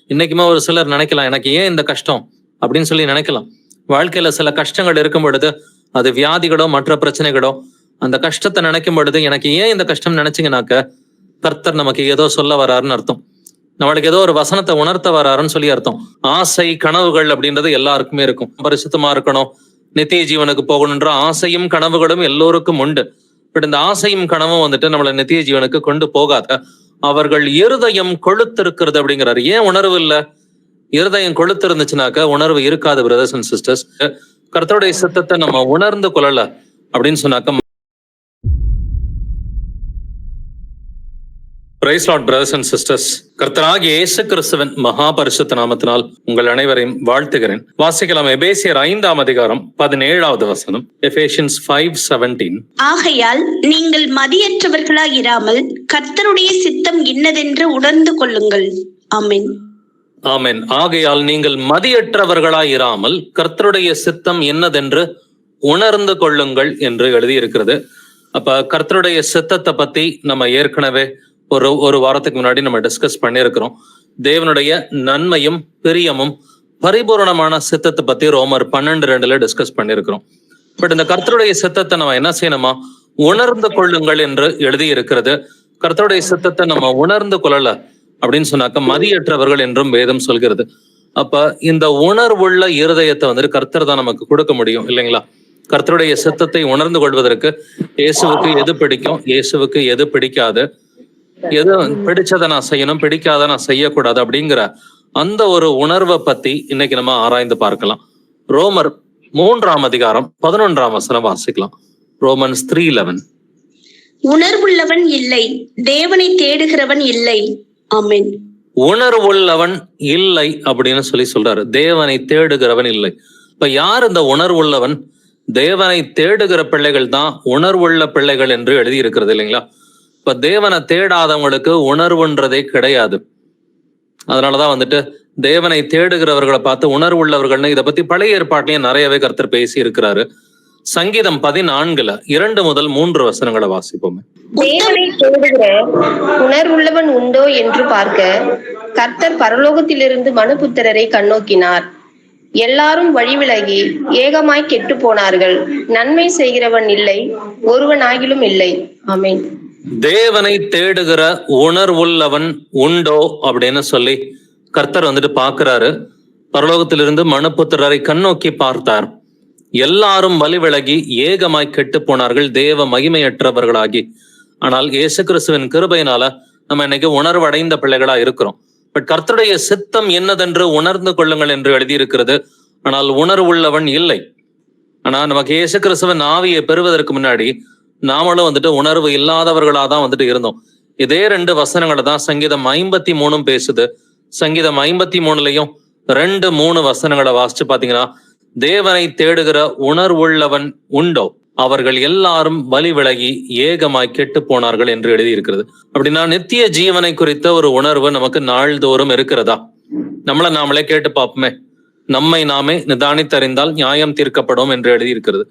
இன்னைக்குமே ஒரு சிலர் நினைக்கலாம், எனக்கு ஏன் இந்த கஷ்டம் அப்படின்னு சொல்லி நினைக்கலாம். வாழ்க்கையில சில கஷ்டங்கள் இருக்கும் பொழுது, அது வியாதிகளோ மற்ற பிரச்சனைகளோ, அந்த கஷ்டத்தை நினைக்கும் பொழுது எனக்கு ஏன் இந்த கஷ்டம் நினைச்சீங்கன்னாக்க, கர்த்தர் நமக்கு ஏதோ சொல்ல வராருன்னு அர்த்தம். நம்மளுக்கு ஏதோ ஒரு வசனத்தை உணர்த்த வராருன்னு சொல்லி அர்த்தம். ஆசை கனவுகள் அப்படின்றது எல்லாருக்குமே இருக்கும். பரிசுத்தமா இருக்கணும், நித்திய ஜீவனுக்கு போகணுன்ற ஆசையும் கனவுகளும் எல்லோருக்கும் உண்டு. பட் இந்த ஆசையும் கனவும் வந்துட்டு நம்மளை நித்திய ஜீவனுக்கு கொண்டு போகாத. அவர்கள் இருதயம் கொழுத்திருக்கிறது அப்படிங்கிறாரு. ஏன் உணர்வு இல்ல? இருதயம் கொழுத்து இருந்துச்சுனாக்க உணர்வு இருக்காது பிரதர்ஸ் அண்ட் சிஸ்டர்ஸ். கர்த்தருடைய சித்தத்தை நம்ம உணர்ந்து கொள்ளல அப்படின்னு சொன்னாக்க, praise lord brothers and sisters. கர்த்தராகிய இயேசு கிறிஸ்துவின் மகா பரிசுத்த நாமத்தினால் உங்கள் அனைவரையும் வாழ்த்துகிறேன். வாசிக்கலாம் எபேசியர் 5ஆம் அதிகாரம் 17வது வசனம். எபேசியன்ஸ் 5:17. ஆகையால் நீங்கள் மதியற்றவர்களாய் இராமல் கர்த்தருடைய சித்தம் இன்னதென்று உணர்ந்து கொள்ளுங்கள். ஆமென். ஆமென். ஆகையால் நீங்கள் மதியற்றவர்களாய் இராமல் கர்த்தருடைய சித்தம் என்னதென்று உணர்ந்து கொள்ளுங்கள் என்று எழுதியிருக்கிறது. அப்ப கர்த்தருடைய சித்தத்தை பத்தி நம்ம ஏற்கனவே ஒரு வாரத்துக்கு முன்னாடி நம்ம டிஸ்கஸ் பண்ணியிருக்கிறோம். தேவனுடைய நன்மையும் பிரியமும் பரிபூரணமான சித்தத்தை பத்தி ரோமர் 12:2 டிஸ்கஸ் பண்ணியிருக்கிறோம். பட் இந்த கர்த்தருடைய சித்தத்தை நம்ம என்ன செய்யணுமா? உணர்ந்து கொள்ளுங்கள் என்று எழுதி இருக்கிறது. கர்த்தருடைய சித்தத்தை நம்ம உணர்ந்து கொள்ளல அப்படின்னு சொன்னாக்க மதியற்றவர்கள் என்றும் வேதம் சொல்கிறது. அப்ப இந்த உணர்வுள்ள இருதயத்தை வந்துட்டு கர்த்தர் தான் நமக்கு கொடுக்க முடியும் இல்லைங்களா? கர்த்தருடைய சித்தத்தை உணர்ந்து கொள்வதற்கு இயேசுவுக்கு எது பிடிக்கும், இயேசுவுக்கு எது பிடிக்காது, எது பிடிச்சதை நான் செய்யணும், பிடிக்காத நான் செய்யக்கூடாது அப்படிங்கிற அந்த ஒரு உணர்வை பத்தி இன்னைக்கு நம்ம ஆராய்ந்து பார்க்கலாம். ரோமர் 3ஆம் அதிகாரம் 11ஆம் வசனம் வாசிக்கலாம். ரோமன்ஸ் 3:11. உணர்வுள்ளவன் இல்லை, தேவனை தேடுகிறவன் இல்லை. ஆமென். உணர்வுள்ளவன் இல்லை அப்படின்னு சொல்லி சொல்றாரு. தேவனை தேடுகிறவன் இல்லை. இப்ப யார் இந்த உணர்வுள்ளவன்? தேவனை தேடுகிற பிள்ளைகள் தான் உணர்வுள்ள பிள்ளைகள் என்று எழுதி இருக்கிறது இல்லைங்களா? இப்ப தேவனை தேடாதவங்களுக்கு உணர்வுன்றதே கிடையாது. அதனாலதான் வந்துட்டு தேவனை தேடுகிறவர்களை பார்த்து உணர்வுள்ளவர்கள்னு இதை பத்தி பழைய ஏற்பாட்டிலேயே நிறையவே கர்த்தர் பேசி இருக்கிறாரு. சங்கீதம் 14 2 முதல் 3 வசனங்களை வாசிப்போமே. தேவனை தேடுகிற உணர்வுள்ளவன் உண்டோ என்று பார்க்க கர்த்தர் பரலோகத்திலிருந்து மனுபுத்திரரை கண்ணோக்கினார். எல்லாரும் வழிவிலகி ஏகமாய் கெட்டு போனார்கள், நன்மை செய்கிறவன் இல்லை, ஒருவனாகிலும் இல்லை. ஆமென். தேவனை தேடுகிற உணர்வுள்ளவன் உண்டோ அப்படின்னு சொல்லி கர்த்தர் வந்துட்டு பாக்குறாரு. பரலோகத்திலிருந்து மனுபுத்திரரை கண்ணோக்கி பார்த்தார். எல்லாரும் வழி விலகி ஏகமாய் கெட்டு போனார்கள், தேவ மகிமையற்றவர்களாகி. ஆனால் இயேசு கிறிஸ்துவின் கிருபையினால நம்ம இன்னைக்கு உணர்வடைந்த பிள்ளைகளா இருக்கிறோம். பட் கர்த்தருடைய சித்தம் என்னதென்று உணர்ந்து கொள்ளுங்கள் என்று எழுதியிருக்கிறது. ஆனால் உணர்வுள்ளவன் இல்லை. ஆனா நமக்கு இயேசு கிறிஸ்துவின் ஆவியை பெறுவதற்கு முன்னாடி நாமளும் வந்துட்டு உணர்வு இல்லாதவர்களாதான் வந்துட்டு இருந்தோம். இதே 2 வசனங்களை தான் சங்கீதம் 53 பேசுது. சங்கீதம் 53லயும் 2-3 வசனங்களை வாசிச்சு பாத்தீங்கன்னா, தேவனை தேடுகிற உணர்வுள்ளவன் உண்டோ, அவர்கள் எல்லாரும் வழி விலகி ஏகமாய் கெட்டு போனார்கள் என்று எழுதியிருக்கிறது. அப்படின்னா நித்திய ஜீவனை குறித்த ஒரு உணர்வு நமக்கு நாள்தோறும் இருக்கிறதா? நம்மளை நாமளே கேட்டு பார்ப்போமே. நம்மை நாமே நிதானித்தறிந்தால் நியாயம் தீர்க்கப்படும் என்று எழுதியிருக்கிறது.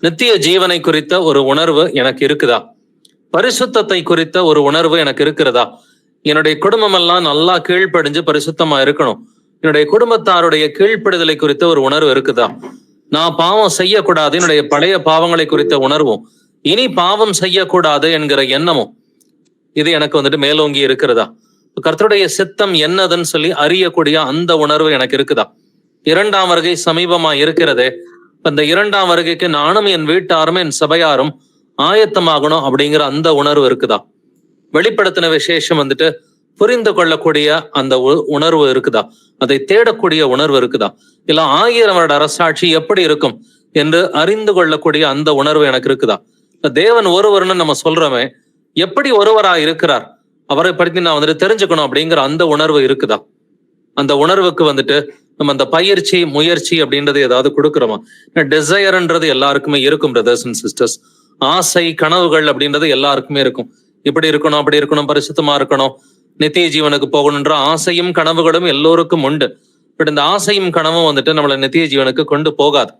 நித்திய ஜீவனை குறித்த ஒரு உணர்வு எனக்கு இருக்குதா? பரிசுத்தத்தை குறித்த ஒரு உணர்வு எனக்கு இருக்கிறதா? என்னுடைய குடும்பம் எல்லாம் நல்லா கீழ்ப்படிஞ்சு பரிசுத்தமா இருக்கணும், என்னுடைய குடும்பத்தாருடைய கீழ்ப்படுதலை குறித்த ஒரு உணர்வு இருக்குதா? நான் பாவம் செய்யக்கூடாது, என்னுடைய பழைய பாவங்களை குறித்த உணர்வும், இனி பாவம் செய்யக்கூடாது என்கிற எண்ணமும் இது எனக்கு வந்துட்டு மேலோங்கி இருக்கிறதா? கர்த்தருடைய சித்தம் என்னதுன்னு சொல்லி அறியக்கூடிய அந்த உணர்வு எனக்கு இருக்குதா? 2ஆம் வருகை சமீபமா இருக்கிறதே. இந்த 2ஆம் வருகைக்கு நானும் என் வீட்டாரும் என் சபையாரும் ஆயத்தமாகணும் அப்படிங்கிற அந்த உணர்வு இருக்குதா? வெளிப்படுத்தின விசேஷம் வந்துட்டு புரிந்து கொள்ளக்கூடிய அந்த உணர்வு இருக்குதா? அதை தேடக்கூடிய உணர்வு இருக்குதா? இல்ல 1000 வருட அரசாட்சி எப்படி இருக்கும் என்று அறிந்து கொள்ளக்கூடிய அந்த உணர்வு எனக்கு இருக்குதா? தேவன் ஒருவர்னு நம்ம சொல்றோமே, எப்படி ஒருவரா இருக்கிறார், அவரை பற்றி நான் வந்துட்டு தெரிஞ்சுக்கணும் அப்படிங்கிற அந்த உணர்வு இருக்குதா? அந்த உணர்வுக்கு வந்துட்டு நம்ம அந்த பயிற்சி முயற்சி அப்படின்றது ஏதாவது கொடுக்குறோமா? டிசையர்ன்றது எல்லாருக்குமே இருக்கும் பிரதர்ஸ் அண்ட் சிஸ்டர்ஸ். ஆசை கனவுகள் அப்படின்றது எல்லாருக்குமே இருக்கும். இப்படி இருக்கணும், அப்படி இருக்கணும், பரிசுத்தமா இருக்கணும், நித்திய ஜீவனுக்கு போகணுன்ற ஆசையும் கனவுகளும் எல்லோருக்கும் உண்டு. பட் இந்த ஆசையும் கனவும் வந்துட்டு நம்மளை நித்திய ஜீவனுக்கு கொண்டு போகாது.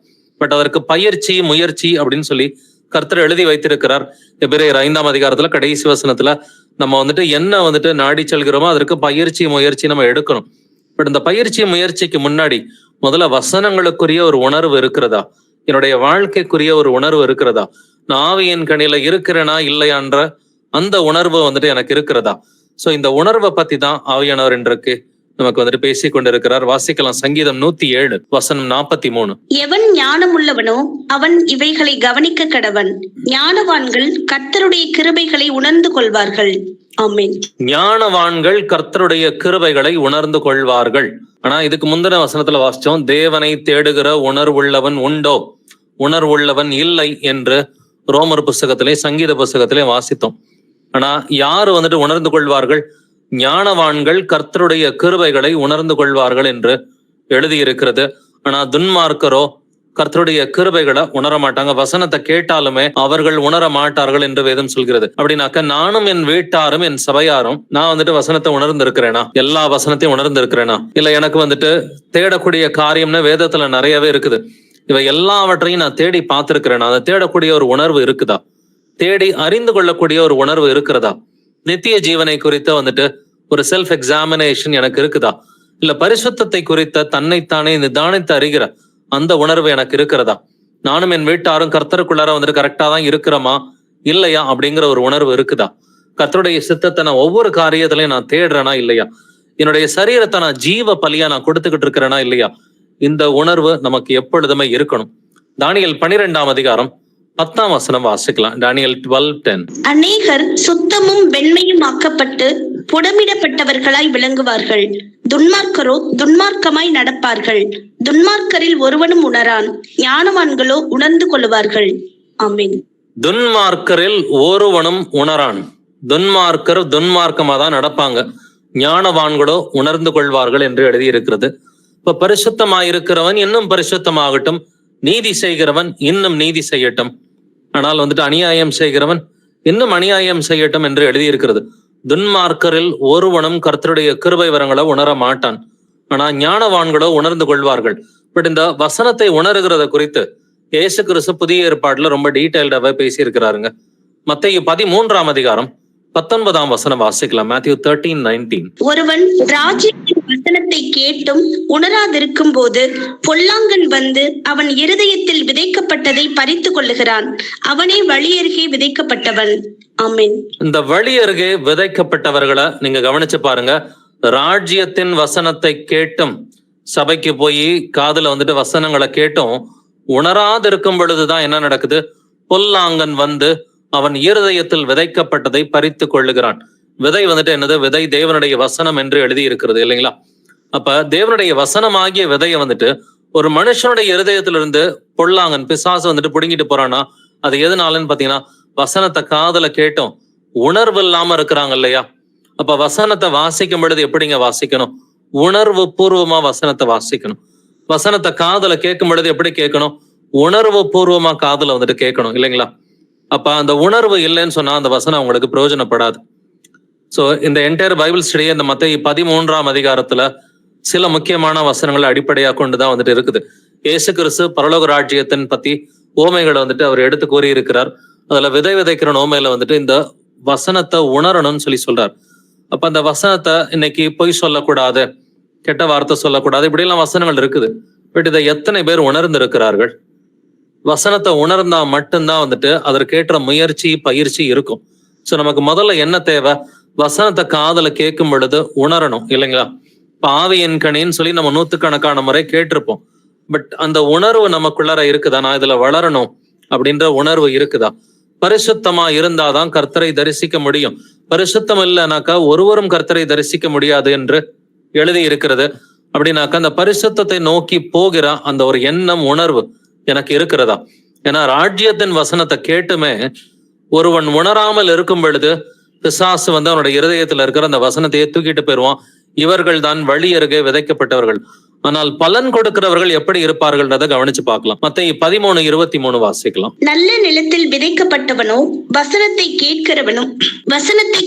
பட் அதற்கு பயிற்சி முயற்சி அப்படின்னு சொல்லி கர்த்தர் எழுதி வைத்திருக்கிறார். எபிரேயர் 5ஆம் அதிகாரத்துல கடைசி வசனத்துல நம்ம வந்துட்டு என்ன வந்துட்டு நாடி செல்கிறோமோ அதற்கு பயிற்சி முயற்சி நம்ம எடுக்கணும். பட் இந்த பயிற்சி முயற்சிக்கு முன்னாடி முதல்ல வசனங்களுக்குரிய ஒரு உணர்வு இருக்கிறதா, என்னுடைய வாழ்க்கைக்குரிய ஒரு உணர்வு இருக்கிறதா, நான் ஆவியின் கனியில இருக்கிறேனா இல்லையான்ற அந்த உணர்வு வந்துட்டு எனக்கு இருக்கிறதா. சோ இந்த உணர்வை பத்தி தான் ஆவியானவர் இன்றைக்கு நமக்கு வந்துட்டு பேசிக் கொண்டிருக்கிறார். வாசிக்கலாம். சங்கீதம் 107 வசனம் 43. எவன் ஞானம் உள்ளவனோ அவன் இவைகளை கவனிக்க கடவன். ஞானவான்கள் கர்த்தருடைய கிருபைகளை உணர்ந்து கொள்வார்கள். ஆமென். ஞானவான்கள் கர்த்தருடைய கிருபைகளை உணர்ந்து கொள்வார்கள். ஆனா இதுக்கு முந்தின வசனத்துல வாசிச்சோம், தேவனை தேடுகிற உணர்வுள்ளவன் உண்டோ, உணர்வுள்ளவன் இல்லை என்று ரோமர் புஸ்தகத்திலே சங்கீத புஸ்தகத்திலே வாசித்தோம். ஆனா யாரு வந்துட்டு உணர்ந்து கொள்வார்கள்? ஞானவான்கள் கர்த்தருடைய கிருபைகளை உணர்ந்து கொள்வார்கள் என்று எழுதியிருக்கிறது. ஆனா துன்மார்க்கரோ கர்த்தருடைய கிருபைகளை உணர மாட்டாங்க. வசனத்தை கேட்டாலுமே அவர்கள் உணர மாட்டார்கள் என்று வேதம் சொல்கிறது. அப்படின்னாக்க நானும் என் வீட்டாரும் என் சபையாரும் நான் வந்துட்டு வசனத்தை உணர்ந்து இருக்கிறேனா, எல்லா வசனத்தையும் உணர்ந்து இருக்கிறேனா, இல்ல எனக்கு வந்துட்டு தேடக்கூடிய காரியம்னு வேதத்துல நிறையவே இருக்குது, இவை எல்லாவற்றையும் நான் தேடி பார்த்திருக்கிறேனா, அதை தேடக்கூடிய ஒரு உணர்வு இருக்குதா, தேடி அறிந்து கொள்ளக்கூடிய ஒரு உணர்வு இருக்கிறதா, நித்திய ஜீவனை குறித்த வந்துட்டு ஒரு செல்ஃப் எக்ஸாமினேஷன் எனக்கு இருக்குதா, இல்ல பரிசுத்தத்தை குறித்த தன்னைத்தானே நிதானித்து அறிகிற அந்த உணர்வு எனக்கு இருக்கிறதா, நானும் என் வீட்டாரும் கர்த்தருக்குள்ளார வந்துட்டு கரெக்டா தான் இருக்கிறோமா இல்லையா அப்படிங்கிற ஒரு உணர்வு இருக்குதா, கர்த்தருடைய சித்தத்தை நான் ஒவ்வொரு காரியத்திலையும் நான் தேடுறேனா இல்லையா, என்னுடைய சரீரத்தை நான் ஜீவ பலியா நான் கொடுத்துக்கிட்டு இருக்கிறேனா இல்லையா, இந்த உணர்வு நமக்கு எப்பொழுதுமே இருக்கணும். தானியேல் 12ஆம் அதிகாரம் 10ஆம் வசனம் வாசிக்கலாம். தானியேல் 12:10. அநேகர் சுத்தமும் வெண்மையும் ஆக்கப்பட்டு புடமிடப்பட்டவர்களாய் விளங்குவார்கள். துன்மார்க்கரோ துன்மார்க்கமாய் நடப்பார்கள். துன்மார்க்கரில் ஒருவனும் உணரான். ஞானவான்களோ உணர்ந்து கொள்வார்கள். ஆமென். துன்மார்க்கரில் ஒருவனும் உணரான். துன்மார்க்கர் துன்மார்க்கமா தான் நடப்பாங்க, ஞானவான்களோ உணர்ந்து கொள்வார்கள் என்று எழுதியிருக்கிறது. இப்ப பரிசுத்தமாயிருக்கிறவன் இன்னும் பரிசுத்தமாகட்டும், நீதி செய்கிறவன் இன்னும் நீதி செய்யட்டும், ஆனால் வந்துட்டு அநியாயம் செய்கிறவன் இன்னும் அநியாயம் செய்யட்டும் என்று எழுதியிருக்கிறது. துன்மார்க்கரில் ஒருவனும் கர்த்தருடைய கிருபை வரங்களை உணர மாட்டான், ஆனா ஞானவான்களோ உணர்ந்து கொள்வார்கள். பட் இந்த வசனத்தை உணர்கிறத குறித்து இயேசு கிறிஸ்து புதிய ஏற்பாட்டுல ரொம்ப டீடைல்டாவே பேசியிருக்கிறாருங்க. மத்தேயு 13ஆம் அதிகாரம் 19ஆம் வசனம் வாசிக்கலாம். மேத்யூ 13:19. ஒருவன் ராஜ்யத்தின் வசனத்தை கேட்டும் உணராதிருக்கும் போது பொல்லாங்கன் வந்து அவன் இருதயத்தில் விதைக்கப்பட்டதை பறித்து கொள்ளுகிறான். அவனே வழியருகே விதைக்கப்பட்டவன். ஆமென். இந்த வழி அருகே விதைக்கப்பட்டவர்களை நீங்க கவனிச்சு பாருங்க. ராஜ்யத்தின் வசனத்தை கேட்டும், சபைக்கு போய் காதுல வந்துட்டு வசனங்களை கேட்டும் உணராதிருக்கும் பொழுதுதான் என்ன நடக்குது? பொல்லாங்கன் வந்து அவன் இருதயத்தில் விதைக்கப்பட்டதை பறித்து கொள்ளுகிறான். விதை வந்துட்டு என்னது? விதை தேவனுடைய வசனம் என்று எழுதி இருக்கிறது இல்லைங்களா? அப்ப தேவனுடைய வசனமாகிய விதையை வந்துட்டு ஒரு மனுஷனுடைய இருதயத்திலிருந்து பொல்லாங்கன் பிசாசு வந்துட்டு புடுங்கிட்டு போறான்னா அது எதனாலன்னு பாத்தீங்கன்னா, வசனத்தை காதுல கேட்டும் உணர்வு இல்லாம இருக்கிறாங்க இல்லையா? அப்ப வசனத்தை வாசிக்கும் பொழுது எப்படிங்க வாசிக்கணும்? உணர்வு பூர்வமா வசனத்தை வாசிக்கணும். வசனத்தை காதுல கேட்கும் பொழுது எப்படி கேட்கணும்? உணர்வு பூர்வமா காதுல வந்துட்டு கேட்கணும் இல்லைங்களா? அப்ப அந்த உணர்வு இல்லைன்னு சொன்னா அந்த வசனம் அவங்களுக்கு பிரயோஜனப்படாது. சோ இந்த என்டையர் பைபிள் ஸ்டடியை இந்த மத்தேயு 13ஆம் அதிகாரத்துல சில முக்கியமான வசனங்களை அடிப்படையா கொண்டுதான் வந்துட்டு இருக்குது. இயேசு கிறிஸ்து பரலோக ராஜ்யத்தின் பத்தி ஓமைகளை வந்துட்டு அவர் எடுத்து கூறி இருக்கிறார். அதுல விதை விதைக்கிற ஓமையில வந்துட்டு இந்த வசனத்தை உணரணும்னு சொல்லி சொல்றார். அப்ப அந்த வசனத்தை இன்னைக்கு பொய் சொல்லக்கூடாது, கெட்ட வார்த்தை சொல்லக்கூடாது, இப்படி எல்லாம் வசனங்கள் இருக்குது. பட் இதை எத்தனை பேர் உணர்ந்து இருக்கிறார்கள்? வசனத்தை உணர்ந்தா மட்டும்தான் வந்துட்டு அதற்கேற்ற முயற்சி பயிற்சி இருக்கும். சோ நமக்கு முதல்ல என்ன தேவை? வசனத்தை காதுல கேட்கும் பொழுது உணரணும் இல்லைங்களா? இப்ப ஆவியின் கனின்னு சொல்லி நம்ம 100கணக்கான முறை கேட்டிருப்போம். பட் அந்த உணர்வு நமக்குள்ளார இருக்குதா? நான் இதுல வளரணும் அப்படின்ற உணர்வு இருக்குதா? பரிசுத்தமா இருந்தாதான் கர்த்தரை தரிசிக்க முடியும். பரிசுத்தம் இல்லைனாக்கா ஒருவரும் கர்த்தரை தரிசிக்க முடியாது என்று எழுதி இருக்கிறது. அப்படின்னாக்கா அந்த பரிசுத்தத்தை நோக்கி போகிற அந்த ஒரு எண்ணம் உணர்வு எனக்கு இருக்கிறதா? ஏன்னா ராஜ்யத்தின் வசனத்தை கேட்டுமே ஒருவன் உணராமல் இருக்கும் பொழுது பிசாசு வந்து அவனுடைய இருதயத்துல இருக்கிற அந்த வசனத்தையே தூக்கிட்டு போயிருவான். இவர்கள் தான் வழி அருகே விதைக்கப்பட்டவர்கள். ஆனால் பலன் கொடுக்கிறவர்கள் எப்படி இருப்பார்கள்ன்றதை கவனிச்சு பார்க்கலாம். மத்தேயு 13:23 வாசிக்கலாம். நல்ல நிலத்தில் விதைக்கப்பட்டவனோ வசனத்தை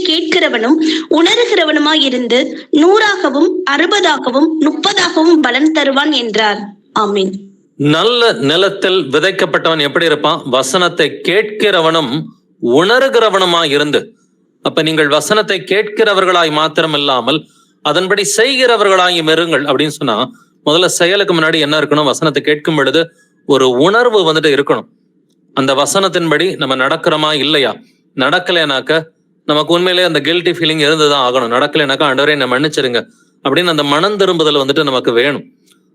கேட்கிறவனும் உணர்கிறவனுமாய் இருந்து 100ஆகவும் 60ஆகவும் 30ஆகவும் பலன் தருவான் என்றார். ஆமென். நல்ல நிலத்தில் விதைக்கப்பட்டவன் எப்படி இருப்பான்? வசனத்தை கேட்கிறவனும் உணர்கிறவனுமாய் இருந்து. அப்ப நீங்கள் வசனத்தை கேட்கிறவர்களாய் மாத்திரம் இல்லாமல் அதன்படி செய்கிறவர்களாயும் இருங்கள் அப்படின்னு சொன்னா, முதல்ல செயலுக்கு முன்னாடி என்ன இருக்கணும்? வசனத்தை கேட்கும் பொழுது ஒரு உணர்வு வந்துட்டு இருக்கணும். அந்த வசனத்தின்படி நம்ம நடக்கிறோமா இல்லையா? நடக்கலைனாக்க நமக்கு உண்மையிலேயே அந்த கில்ட்டி ஃபீலிங் இருந்துதான் ஆகணும். நடக்கலைனாக்கா ஆண்டவரே என்னை மன்னிச்சிருங்க அப்படின்னு அந்த மனம் திரும்புதல் வந்துட்டு நமக்கு வேணும்.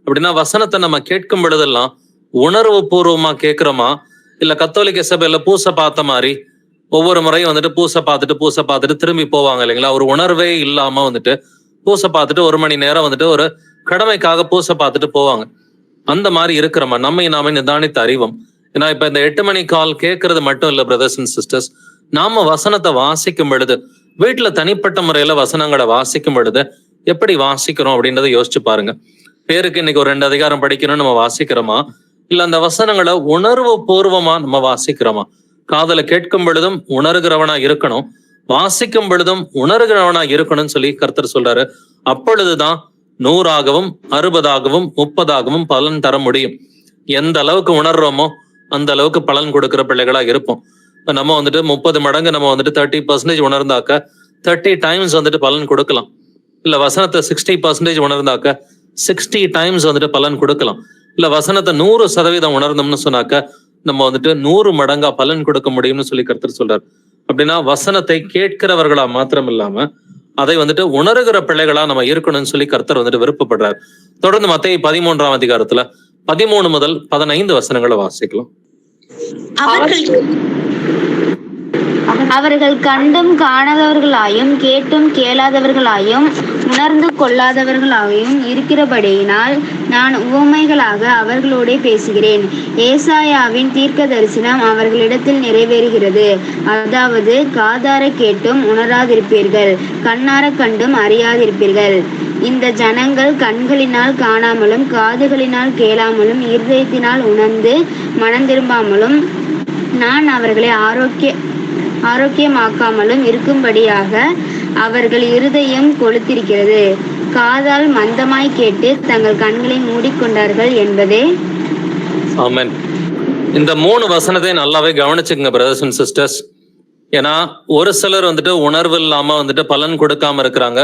அப்படின்னா வசனத்தை நம்ம கேட்கும் பொழுதெல்லாம் உணர்வு பூர்வமா கேட்கிறோமா, இல்ல கத்தோலிக்க சபையில பூசை பார்த்த மாதிரி ஒவ்வொரு முறையும் வந்துட்டு பூசை பார்த்துட்டு திரும்பி போவாங்க இல்லைங்களா? ஒரு உணர்வே இல்லாம வந்துட்டு பூசை பார்த்துட்டு 1 மணி நேரம் வந்துட்டு ஒரு கடமைக்காக பூசை பார்த்துட்டு போவாங்க. அந்த மாதிரி இருக்கிறோமா? நம்மை நாம நிதானித்து அறிவோம். ஏன்னா இப்ப இந்த 8 மணி கால் கேட்கறது மட்டும் இல்ல பிரதர்ஸ் அண்ட் சிஸ்டர்ஸ், நாம வசனத்தை வாசிக்கும் பொழுது, வீட்டுல தனிப்பட்ட முறையில வசனங்களை வாசிக்கும் பொழுது எப்படி வாசிக்கிறோம் அப்படின்றத யோசிச்சு பாருங்க. பேருக்கு இன்னைக்கு ஒரு 2 அதிகாரம் படிக்கணும்னு நம்ம வாசிக்கிறோமா, இல்ல அந்த வசனங்களை உணர்வு பூர்வமா நம்ம வாசிக்கிறோமா? காதல கேட்கும் பொழுதும் உணர்கிறவனா இருக்கணும், வாசிக்கும் பொழுதும் உணர்கிறவனா இருக்கணும்னு சொல்லி கர்த்தர் சொல்றாரு. அப்பொழுதுதான் 100ஆகவும் 60ஆகவும் 30ஆகவும் பலன் தர முடியும். எந்த அளவுக்கு உணர்றோமோ அந்த அளவுக்கு பலன் கொடுக்கிற பிள்ளைகளா இருப்போம். நம்ம வந்துட்டு 30 மடங்கு நம்ம வந்துட்டு 30% உணர்ந்தாக்க 30 டைம்ஸ் வந்துட்டு பலன் கொடுக்கலாம். இல்ல வசனத்தை 60% உணர்ந்தாக்க 60 டைம்ஸ் வந்துட்டு பலன் கொடுக்கலாம். இல்ல வசனத்தை 100% உணர்ந்தோம்னு சொன்னாக்க நம்ம வந்துட்டு 100 மடங்கா பலன் கொடுக்க முடியும்னு சொல்லி கர்த்தர் சொல்றாரு. அப்படின்னா வசனத்தை கேட்கிறவர்களா மாத்திரம் இல்லாம அதை வந்துட்டு உணர்கிற பிள்ளைகளா நம்ம இருக்கணும்னு சொல்லி கர்த்தர் வந்துட்டு விருப்பப்படுறாரு. தொடர்ந்து மத்தேயு 13ஆம் அதிகாரத்துல 13 முதல் 15 வசனங்களை வாசிக்கலாம். அவர்கள் கண்டும் காணாதவர்களாயும் கேட்டும் கேளாதவர்களாயும் உணர்ந்து கொள்ளாதவர்களாயும் இருக்கிறபடியினால் நான் உவமைகளாக அவர்களோடே பேசுகிறேன். ஏசாயாவின் தீர்க்க தரிசனம் அவர்களிடத்தில் நிறைவேறுகிறது. அதாவது, காதார கேட்டும் உணராதிருப்பீர்கள், கண்ணார கண்டும் அறியாதிருப்பீர்கள். இந்த ஜனங்கள் கண்களினால் காணாமலும் காதுகளினால் கேளாமலும் இருதயத்தினால் உணர்ந்து மனம் திரும்பாமலும் நான் அவர்களை ஆரோக்கியமாக்காமலும் இருக்கும்படியாக அவர்கள் இருதயம் கொளுத்திருக்கிறது. காதால் மந்தமாய் கேட்டு தங்கள் கண்களை மூடிக்கொண்டார்கள் என்பதே. ஆமென். இந்த 3 வசனத்தை நல்லாவே கவனிச்சுக்கங்க பிரதர்ஸ் அண்ட் சிஸ்டர்ஸ். ஏன்னா ஒரு சிலர் வந்துட்டு உணர்வு இல்லாம வந்துட்டு பலன் கொடுக்காம இருக்கிறாங்க,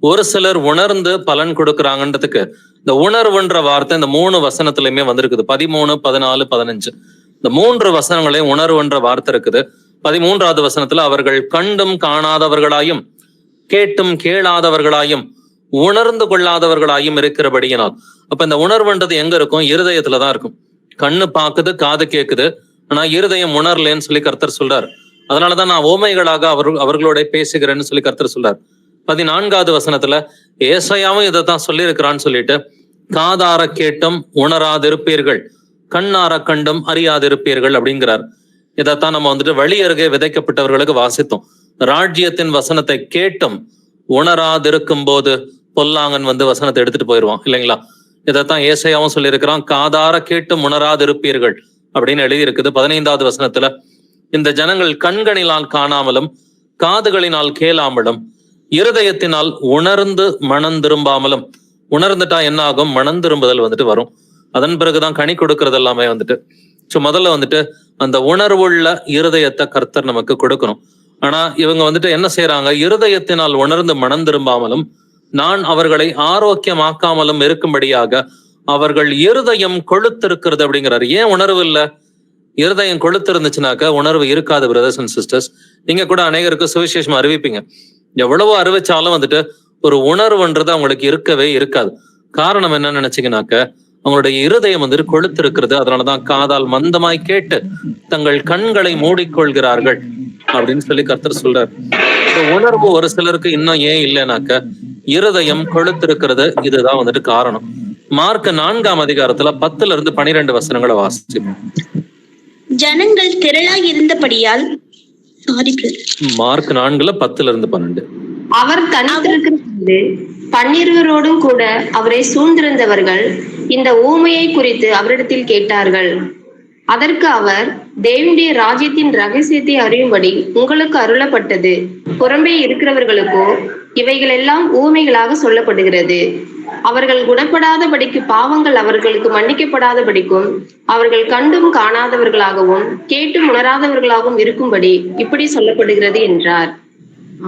ஒரு சிலர் உணர்ந்து பலன் கொடுக்குறாங்கன்றதுக்கு இந்த உணர்வுன்ற வார்த்தை இந்த 3 வசனத்திலயுமே வந்திருக்குது. 13, 14, 15 இந்த 3 வசனங்களையும் உணர்வுன்ற வார்த்தை இருக்குது. 13வது வசனத்துல அவர்கள் கண்டும் காணாதவர்களாயும் கேட்டும் கேளாதவர்களாயும் உணர்ந்து கொள்ளாதவர்களாயும் இருக்கிறபடியினால். அப்ப இந்த உணர்வுன்றது எங்க இருக்கும்? இருதயத்துலதான் இருக்கும். கண்ணு பாக்குது, காது கேக்குது, ஆனா இருதயம் உணரலன்னு சொல்லி கர்த்தர் சொல்றார். அதனாலதான் நான் ஓமைகளாக அவர்களோட பேசுகிறேன்னு சொல்லி கர்த்தர் சொல்றார். 14வது வசனத்துல ஏசாயாவும் இதைத்தான் சொல்லி இருக்கிறான்னு சொல்லிட்டு, காதார கேட்டும் உணராதிருப்பீர்கள், கண்ணார கண்டும் அறியாதிருப்பீர்கள் அப்படிங்கிறார். இதைத்தான் நம்ம வந்துட்டு வழி அருகே விதைக்கப்பட்டவர்களுக்கு வாசித்தோம். ராஜ்யத்தின் வசனத்தை கேட்டும் உணராதிருக்கும் போது பொல்லாங்கன் வந்து வசனத்தை எடுத்துட்டு போயிடுவான் இல்லைங்களா? இதைத்தான் ஏசாயாவும் சொல்லியிருக்கிறான், காதார கேட்டும் உணராதிருப்பீர்கள் அப்படின்னு எழுதி இருக்குது. 15வது வசனத்துல இந்த ஜனங்கள் கண்களினால் காணாமலும் காதுகளினால் கேளாமலும் இருதயத்தினால் உணர்ந்து மனம் திரும்பாமலும். உணர்ந்துட்டா என்ன ஆகும்? மனம் திரும்புதல் வந்துட்டு வரும். அதன் பிறகுதான் கனி கொடுக்கறது எல்லாமே வந்துட்டு. முதல்ல வந்துட்டு அந்த உணர்வுள்ள இருதயத்தை கர்த்தர் நமக்கு கொடுக்கணும். ஆனா இவங்க வந்துட்டு என்ன செய்யறாங்க? இருதயத்தினால் உணர்ந்து மனம் திரும்பாமலும் நான் அவர்களை ஆரோக்கியமாக்காமலும் இருக்கும்படியாக அவர்கள் இருதயம் கொழுத்திருக்கிறது அப்படிங்கிறாரு. ஏன் உணர்வு இல்ல? இருதயம் கொழுத்து இருந்துச்சுனாக்க உணர்வு இருக்காது பிரதர்ஸ் அண்ட் சிஸ்டர்ஸ். நீங்க கூட அநேகருக்கு சுவிசேஷம் அறிவிப்பீங்க, எவ்வளவோ அறிவிச்சாலும் வந்துட்டு ஒரு உணர்வுன்றது அவங்களுக்கு இருக்கவே இருக்காது. காரணம் என்ன நினைச்சீங்கன்னாக்க அவங்களுடைய இருதயம் வந்துட்டு கொழுத்து இருக்கிறது. அதனாலதான் காதால் மந்தமாய் கேட்டு தங்கள் கண்களை மூடிக்கொள்கிறார்கள் அப்படின்னு சொல்லி கர்த்தர் சொல்றார். இந்த உணர்வு ஒரு சிலருக்கு இன்னும் ஏன் இல்லைனாக்க இருதயம் கொழுத்து இருக்கிறது. இதுதான் வந்துட்டு காரணம். மார்க் 4ஆம் அதிகாரத்துல 10ல இருந்து 12 வசனங்களை வாசிச்சு. ஜனங்கள் திரளாய் இருந்தபடியால் மார்க் 4ல 10ல இருந்து 12. அவர் தனித்திருக்கிறது 12 கூட அவரை சூழ்ந்திருந்தவர்கள் இந்த ஊமையை குறித்து அவரிடத்தில் கேட்டார்கள். அதற்கு அவர், தேவனுடைய ராஜ்யத்தின் ரகசியத்தை அறியும்படி உங்களுக்கு அருளப்பட்டது, புறம்பே இருக்கிறவர்களுக்கோ இவைகள் எல்லாம் ஊமைகளாக சொல்லப்படுகிறது. அவர்கள் குணப்படாதபடிக்கு பாவங்கள் அவர்களுக்கு மன்னிக்கப்படாதபடிக்கும் அவர்கள் கண்டும் காணாதவர்களாகவும் கேட்டும் உணராதவர்களாகவும் இருக்கும்படி இப்படி சொல்லப்படுகிறது என்றார்.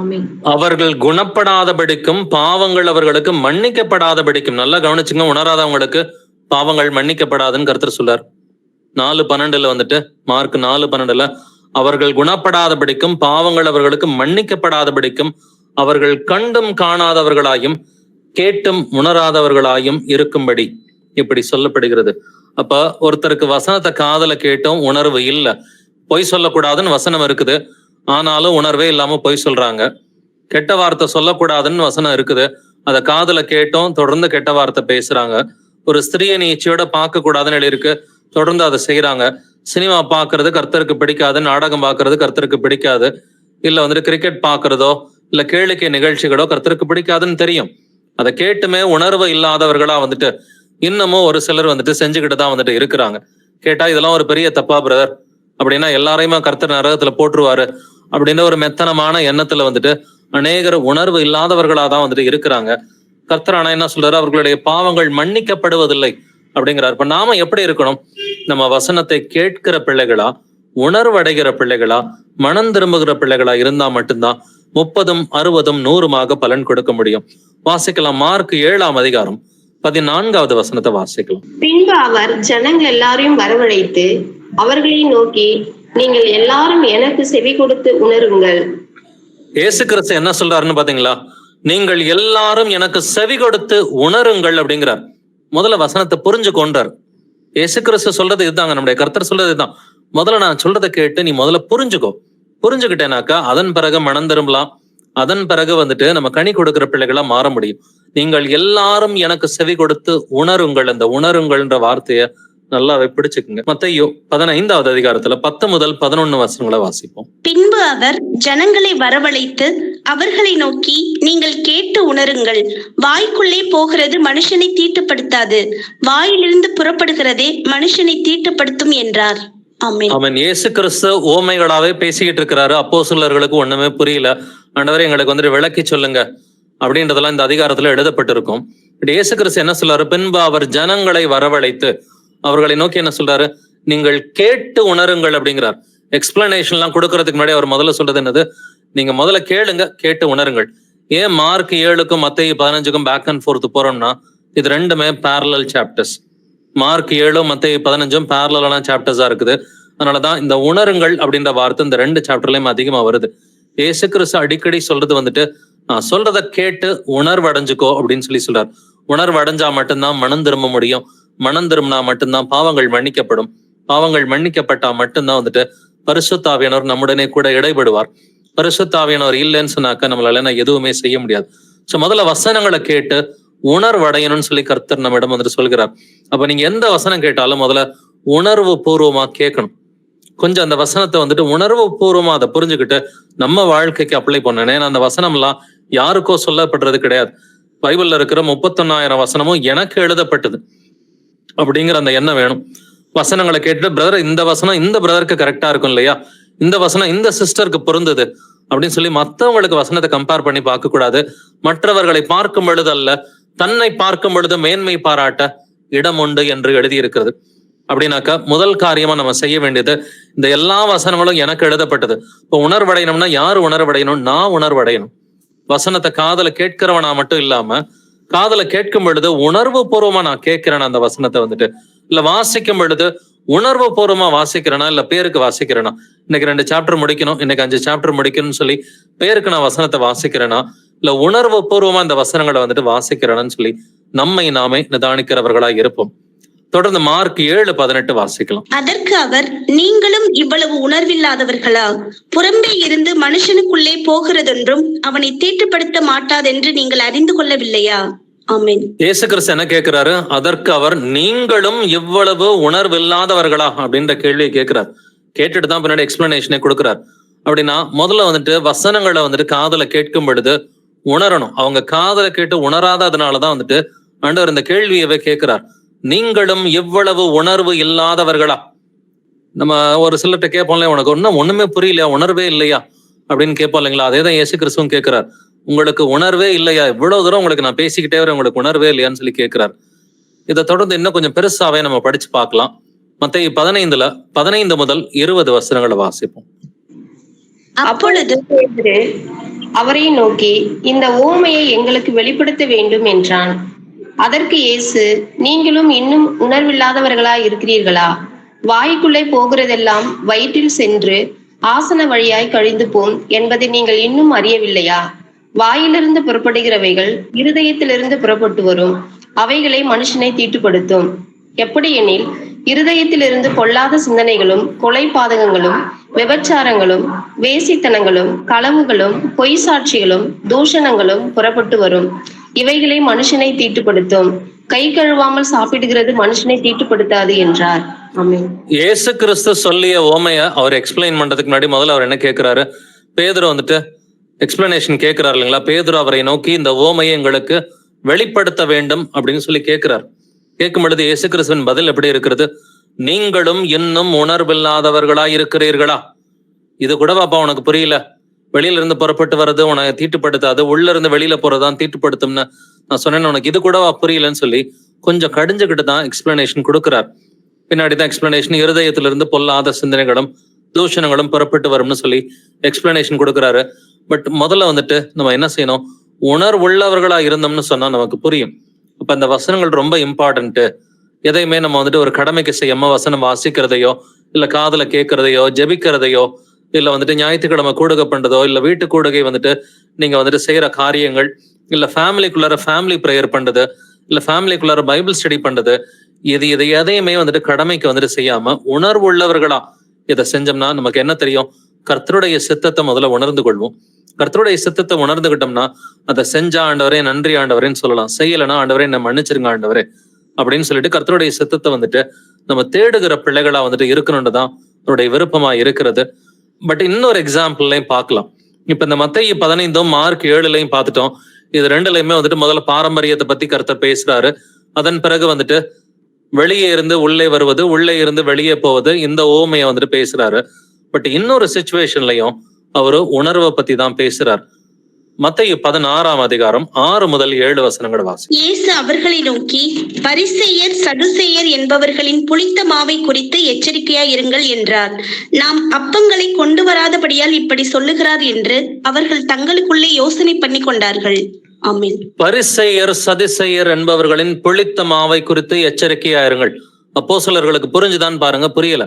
ஆமென். அவர்கள் குணப்படாதபடிக்கும் பாவங்கள் அவர்களுக்கு மன்னிக்கப்படாதபடிக்கும். நல்லா கவனிச்சுங்க, உணராதவங்களுக்கு பாவங்கள் மன்னிக்கப்படாதுன்னு கர்த்தர் சொல்றார். 4:12 வந்துட்டு, மார்க் 4:12 அவர்கள் குணப்படாதபடிக்கும் பாவங்கள் அவர்களுக்கு மன்னிக்கப்படாதபடிக்கும் அவர்கள் கண்டும் காணாதவர்களாயும் கேட்டும் உணராதவர்களாயும் இருக்கும்படி இப்படி சொல்லப்படுகிறது. அப்ப ஒருத்தருக்கு வசனத்தை காதுல கேட்டும் உணர்வு இல்ல, பொய் சொல்லக்கூடாதுன்னு வசனம் இருக்குது, ஆனாலும் உணர்வே இல்லாம பொய் சொல்றாங்க. கெட்ட வார்த்தை சொல்லக்கூடாதுன்னு வசனம் இருக்குது, அதை காதுல கேட்டும் தொடர்ந்து கெட்ட வார்த்தை பேசுறாங்க. ஒரு ஸ்திரீயை நீ இச்சையோட பார்க்க கூடாதுன்னு இருக்கு, தொடர்ந்து அதை செய்யறாங்க. சினிமா பாக்குறது கர்த்தருக்கு பிடிக்காது, நாடகம் பாக்குறது கர்த்தருக்கு பிடிக்காது, இல்ல வந்துட்டு கிரிக்கெட் பாக்குறதோ இல்ல கேளிக்கை நிகழ்ச்சிகளோ கர்த்தருக்கு பிடிக்காதுன்னு தெரியும். அதை கேட்டுமே உணர்வு இல்லாதவர்களா வந்துட்டு இன்னமும் ஒரு சிலர் வந்துட்டு செஞ்சுக்கிட்டு தான் வந்துட்டு இருக்கிறாங்க. கேட்டா இதெல்லாம் ஒரு பெரிய தப்பா பிரதர், அப்படின்னா எல்லாரையுமே கர்த்தர் நரகத்துல போட்டுருவாரு அப்படின்ற ஒரு மெத்தனமான எண்ணத்துல வந்துட்டு அநேகர் உணர்வு இல்லாதவர்களா தான் வந்துட்டு இருக்கிறாங்க. கர்த்தர் ஆனா என்ன சொல்றாரு, அவர்களுடைய பாவங்கள் மன்னிக்கப்படுவதில்லை அப்படிங்கிறார். இப்ப நாம எப்படி இருக்கணும்? நம்ம வசனத்தை கேட்கிற பிள்ளைகளா, உணர்வடைகிற பிள்ளைகளா, மனம் திரும்புகிற பிள்ளைகளா இருந்தா மட்டும்தான் 30, 60, 100 பலன் கொடுக்க முடியும். வாசிக்கலாம். மார்க் 7ஆம் அதிகாரம் 14வது வசனத்தை வாசிக்கலாம். பின்பு அவர் ஜனங்கள் எல்லாரையும் வரவழைத்து அவர்களை நோக்கி, நீங்கள் எல்லாரும் எனக்கு செவி கொடுத்து உணருங்கள். இயேசு கிறிஸ்து என்ன சொல்றாருன்னு பாத்தீங்களா? நீங்கள் எல்லாரும் எனக்கு செவி கொடுத்து உணருங்கள் அப்படிங்கிறார். முதல்ல வசனத்தை புரிஞ்சு கொண்டார். இயேசு கிறிஸ்து சொல்றது இதுதாங்க, நம்முடைய கர்த்தர் சொல்றது இதுதான். முதல்ல நான் சொல்றதை கேட்டு நீ முதல்ல புரிஞ்சுக்கோ. புரிஞ்சுக்கிட்டேனாக்கா அதன் பிறகு மனம் திரும்பலாம், அதன் பிறகு வந்துட்டு நம்ம கனி கொடுக்கிற பிள்ளைகளா மாற முடியும். நீங்கள் எல்லாரும் எனக்கு செவி கொடுத்து உணருங்கள், அந்த உணருங்கள்ன்ற வார்த்தைய நல்லாவே பிடிச்சுக்குங்க. மத்தேயு 15வது அதிகாரத்துல 10 முதல் 11 வசனங்களை வாசிப்போம். பின்பு அவர் ஜனங்களை வரவழைத்து அவர்களை நோக்கி, நீங்கள் கேட்டு உணருங்கள். வாய்க்குள்ளே போகிறது மனுஷனை தீட்டுப்படுத்தாது, வாயிலிருந்து புறப்படுகிறதே மனுஷனை தீட்டுப்படுத்தும் என்றார். ஆமென். அவன் இயேசு கிறிஸ்து ஓமைகளாவே பேசிக்கிட்டு இருக்கிறாரு. அப்போஸ்தலர்களுக்கு ஒண்ணுமே புரியல. ஆண்டவரே எங்களுக்கு வந்துட்டு விளக்கி சொல்லுங்க அப்படின்றதெல்லாம் இந்த அதிகாரத்துல எழுதப்பட்டிருக்கும். இயேசு கிறிஸ்து என்ன சொல்றாரு? பின்பு அவர் ஜனங்களை வரவழைத்து அவர்களை நோக்கி என்ன சொல்றாரு? நீங்கள் கேட்டு உணருங்கள் அப்படிங்கிறார். எக்ஸ்பிளனேஷன் எல்லாம் கொடுக்கறதுக்கு முன்னாடி அவர் முதல்ல சொல்றது என்னது? நீங்க முதல்ல கேளுங்க, கேட்டு உணருங்கள். ஏன் மார்க் 7க்கும் மத்தேயு 15க்கும் பேக் அண்ட் ஃபோர்த் போறோம்னா, இது ரெண்டுமே பேரலல் சாப்டர்ஸ். மார்க் 7 மத்தேயு 15 பேரலான சாப்டர்ஸா இருக்குது. அதனாலதான் இந்த உணருங்கள் அப்படின்ற வார்த்தை இந்த 2 சாப்டர்லயும் அதிகமா வருது. இயேசு கிறிஸ்து அடிக்கடி சொல்றது வந்துட்டு, நான் சொல்றத கேட்டு உணர்வு அடைஞ்சுக்கோ அப்படின்னு சொல்லி சொல்றார். உணர்வு அடைஞ்சா மட்டும்தான் மனம் திரும்ப முடியும். மனம் திரும்பினா மட்டும்தான் பாவங்கள் மன்னிக்கப்படும். பாவங்கள் மன்னிக்கப்பட்டா மட்டும்தான் வந்துட்டு பரிசுத்த ஆவியானவர் நம்முடனே கூட இடைபடுவார். பரிசுத்த ஆவியானவர் இல்லைன்னு சொன்னாக்க நம்மளால எதுவுமே செய்ய முடியாது. சோ முதல்ல வசனங்களை கேட்டு உணர்வடையணும்னு சொல்லி கர்த்தர் நம்மிடம் வந்துட்டு சொல்கிறார். அப்ப நீங்க எந்த வசனம் கேட்டாலும் முதல்ல உணர்வு பூர்வமா கேட்கணும். கொஞ்சம் அந்த வசனத்தை வந்துட்டு உணர்வு பூர்வமா அதை புரிஞ்சுக்கிட்டு நம்ம வாழ்க்கைக்கு அப்ளை பண்ணணும். ஏன்னா அந்த வசனம் எல்லாம் யாருக்கோ சொல்லப்படுறது கிடையாது. பைபிள்ல இருக்கிற 31,000 வசனமும் எனக்கு எழுதப்பட்டது அப்படிங்கிற அந்த எண்ணம் வேணும். வசனங்களை கேட்டுட்டு, பிரதர் இந்த வசனம் இந்த பிரதருக்கு கரெக்டா இருக்கும் இல்லையா, இந்த வசனம் இந்த சிஸ்டருக்கு பொருந்தது அப்படின்னு சொல்லி மற்றவங்களுக்கு வசனத்தை கம்பேர் பண்ணி பார்க்க கூடாது. மற்றவர்களை பார்க்கும் பொழுது அல்ல, தன்னை பார்க்கும் பொழுது மேன்மை பாராட்ட இடம் உண்டு என்று எழுதியிருக்கிறது. அப்படின்னாக்கா முதல் காரியமா நம்ம செய்ய வேண்டியது, இந்த எல்லா வசனங்களும் எனக்கு எழுதப்பட்டது. இப்போ உணர்வடையணும்னா யாரு உணர்வடையணும்? நான் உணர்வடையணும். வசனத்தை காதல கேட்கிறவனா மட்டும் இல்லாம, காதல கேட்கும் பொழுது உணர்வு பூர்வமா நான் கேட்கிறேன் அந்த வசனத்தை வந்துட்டு, இல்ல வாசிக்கும் பொழுது உணர்வு பூர்வமா வாசிக்கிறேனா இல்ல பேருக்கு வாசிக்கிறேனா? இன்னைக்கு 2 சாப்டர் முடிக்கணும், இன்னைக்கு 5 சாப்டர் முடிக்கணும்னு சொல்லி பேருக்கு நான் வசனத்தை வாசிக்கிறேனா இல்ல உணர்வு பூர்வமா இந்த வசனங்களை வந்துட்டு வாசிக்கிறேன்னு சொல்லி நம்மை நாமே நிதானிக்கிறவர்களா இருப்போம். தொடர்ந்து மார்க் 7:18 வாசிக்கலாம். அதற்கு அவர், நீங்களும் இவ்வளவு உணர்வில்லாதவர்களா? புறம்பே இருந்து மனுஷனுக்குள்ளே போகிறதென்றும் அவனை தீட்டுப்படுத்த மாட்டாதென்று நீங்கள் அறிந்து கொள்ளவில்லையா? ஆமென். இயேசு கிறிஸ்து என்ன கேட்கிறாரு? அதற்கு அவர், நீங்களும் இவ்வளவு உணர்வில்லாதவர்களா அப்படின்ற கேள்வியை கேட்கிறார். கேட்டுட்டு தான் பின்னாடி எக்ஸ்பிளனேஷனே கொடுக்கிறார். அப்படின்னா முதல்ல வந்துட்டு வசனங்களை வந்துட்டு காதல கேட்கும் பொழுது உணரணும். அவங்க காதல கேட்டு உணராததுனாலதான் வந்துட்டு ஆண்டவர் இந்த கேள்வியவே கேட்கிறார். நீங்களும் எவ்வளவு உணர்வு இல்லாதவர்களா? நம்ம ஒரு சிலர்கிட்ட கேட்போம்ல, உனக்கு ஒண்ணுமே புரியலையா, உணர்வே இல்லையா அப்படின்னு கேட்போம் இல்லைங்களா? அதேதான் இயேசு கிறிஸ்துவும் கேட்கிறார். உங்களுக்கு உணர்வே இல்லையா? இவ்வளவு தூரம் உங்களுக்கு நான் பேசிக்கிட்டே வரேன், உங்களுக்கு உணர்வே இல்லையான்னு சொல்லி கேட்கிறார். இதை தொடர்ந்து இன்னும் கொஞ்சம் பெருசாவே நம்ம படிச்சு பார்க்கலாம். மத்தேயு 15 முதல் 20 வசனங்களை வாசிப்போம். அப்பொழுது அவரை நோக்கி, இந்த ஓமையை எங்களுக்கு வெளிப்படுத்த வேண்டும் என்றான். அதற்கு இயேசு, நீங்களும் இன்னும் உணர்வில்லாதவர்களாய் இருக்கிறீர்களா? வாய்க்குள்ளே போகிறதெல்லாம் வயிற்றில் சென்று ஆசன வழியாய் கழிந்து போம் என்பதை நீங்கள் இன்னும் அறியவில்லையா? வாயிலிருந்து புறப்படுகிறவைகள் இருதயத்திலிருந்து புறப்பட்டு வரும், அவைகளை மனுஷனை தீட்டுப்படுத்தும். எப்படியெனில், இருதயத்திலிருந்து பொல்லாத சிந்தனைகளும், கொலை பாதகங்களும், விபச்சாரங்களும், வேசித்தனங்களும், களவுகளும், பொய் சாட்சிகளும், தூஷணங்களும் புறப்பட்டு வரும். இவைகளை மனுஷனை தீட்டுப்படுத்தும். கை கழுவாமல் சாப்பிடுகிறது மனுஷனை தீட்டுப்படுத்தாது என்றார். ஆமென். இயேசு கிறிஸ்து சொல்லிய ஓமைய அவர் எக்ஸ்பிளைன் பண்றதுக்கு முன்னாடி முதல்ல அவர் என்ன கேட்கிறாரு? பேதுரு வந்துட்டு எக்ஸ்பிளனேஷன் கேட்கிறாரு இல்லைங்களா? பேதுரு அவரை நோக்கி இந்த ஓமையை எங்களுக்கு வெளிப்படுத்த வேண்டும் அப்படின்னு சொல்லி கேட்கிறார். கேட்கும் பொழுது இயேசு கிறிஸ்துவின் பதில் எப்படி இருக்கிறது? நீங்களும் இன்னும் உணர்வில்லாதவர்களா இருக்கிறீர்களா? இது கூட பாப்பா உனக்கு புரியல? வெளியில இருந்து புறப்பட்டு வர்றது உனக்கு தீட்டுப்படுத்தாது, உள்ள இருந்து வெளியில போறதான் தீட்டுப்படுத்தும்னு நான் சொன்னேன்னு உனக்கு இது கூடவா புரியலன்னு சொல்லி கொஞ்சம் கடிஞ்சுக்கிட்டு தான் எக்ஸ்பிளனேஷன் கொடுக்கிறார். பின்னாடிதான் எக்ஸ்பிளனேஷன் இருதயத்திலிருந்து பொல்லாத சிந்தனைகளும் தூஷணங்களும் புறப்பட்டு வரும்னு சொல்லி எக்ஸ்பிளனேஷன் கொடுக்குறாரு. பட் முதல்ல வந்துட்டு நம்ம என்ன செய்யணும்? உணர்வுள்ளவர்களா இருந்தோம்னு சொன்னா நமக்கு புரியும். அப்ப அந்த வசனங்கள் ரொம்ப இம்பார்ட்டன்ட்டு. எதையுமே நம்ம வந்துட்டு ஒரு கடமைக்கு செய்யாம வசனம் வாசிக்கிறதையோ இல்ல காதுல கேட்கறதையோ ஜெபிக்கிறதையோ இல்ல வந்துட்டு ஞாயிற்றுக்கிழமை கூடுகை பண்றதோ இல்ல வீட்டு கூடுகை வந்துட்டு நீங்க வந்துட்டு செய்யற காரியங்கள் இல்ல ஃபேமிலிக்குள்ளார ஃபேமிலி ப்ரேயர் பண்றது இல்ல ஃபேமிலிக்குள்ளார பைபிள் ஸ்டடி பண்றது இது எதையுமே வந்துட்டு கடமைக்கு வந்துட்டு செய்யாம உணர்வு உள்ளவர்களா இதை செஞ்சோம்னா நமக்கு என்ன தெரியும்? கர்த்தருடைய சித்தத்தை முதல்ல உணர்ந்து கொள்வோம். கர்த்தருடைய சித்தத்தை உணர்ந்துகிட்டோம்னா அதை செஞ்சா ஆண்டவரே நன்றி ஆண்டவரேன்னு சொல்லலாம், செய்யலைன்னா ஆண்டவரே என்ன மன்னிச்சிருங்க ஆண்டவரே அப்படின்னு சொல்லிட்டு கர்த்தருடைய சித்தத்தை வந்துட்டு நம்ம தேடுகிற பிள்ளைகளா வந்துட்டு இருக்கணும்னு தான் அவருடைய விருப்பமா இருக்கிறது. பட் இன்னொரு எக்ஸாம்பிள்லையும் பார்க்கலாம். இப்ப இந்த மத்தேயு 15 மார்க் 7 பார்த்துட்டோம். இது ரெண்டுலையுமே வந்துட்டு முதல்ல பாரம்பரியத்தை பத்தி கர்த்தர் பேசுறாரு. அதன் பிறகு வந்துட்டு வெளியே இருந்து உள்ளே வருவது, உள்ளே இருந்து வெளியே போவது, இந்த ஓமையை வந்துட்டு பேசுறாரு. பட் இன்னொரு சிச்சுவேஷன்லயும் அவரு உணர்வை பத்தி தான் பேசுறார். மத்தேயு 16 அதிகாரம் 6 முதல் 7 வசனங்கள் வாசி. இயேசு அவர்களை நோக்கி, பரிசேயர் சதுசேயர் என்பவர்களின் புளித்த மாவை குறித்து எச்சரிக்கையாய் இருங்கள் என்றார். நாம் அப்பங்களை கொண்டு வராதபடியால் இப்படி சொல்லுகிறார் என்று அவர்கள் தங்களுக்குள்ளே யோசனை பண்ணி கொண்டார்கள். ஆமென். பரிசேயர் சதுசேயர் என்பவர்களின் புளித்த மாவை குறித்து எச்சரிக்கையா இருங்கள். அப்போஸ்தலர்களுக்கு புரிஞ்சுதான் பாருங்க, புரியல.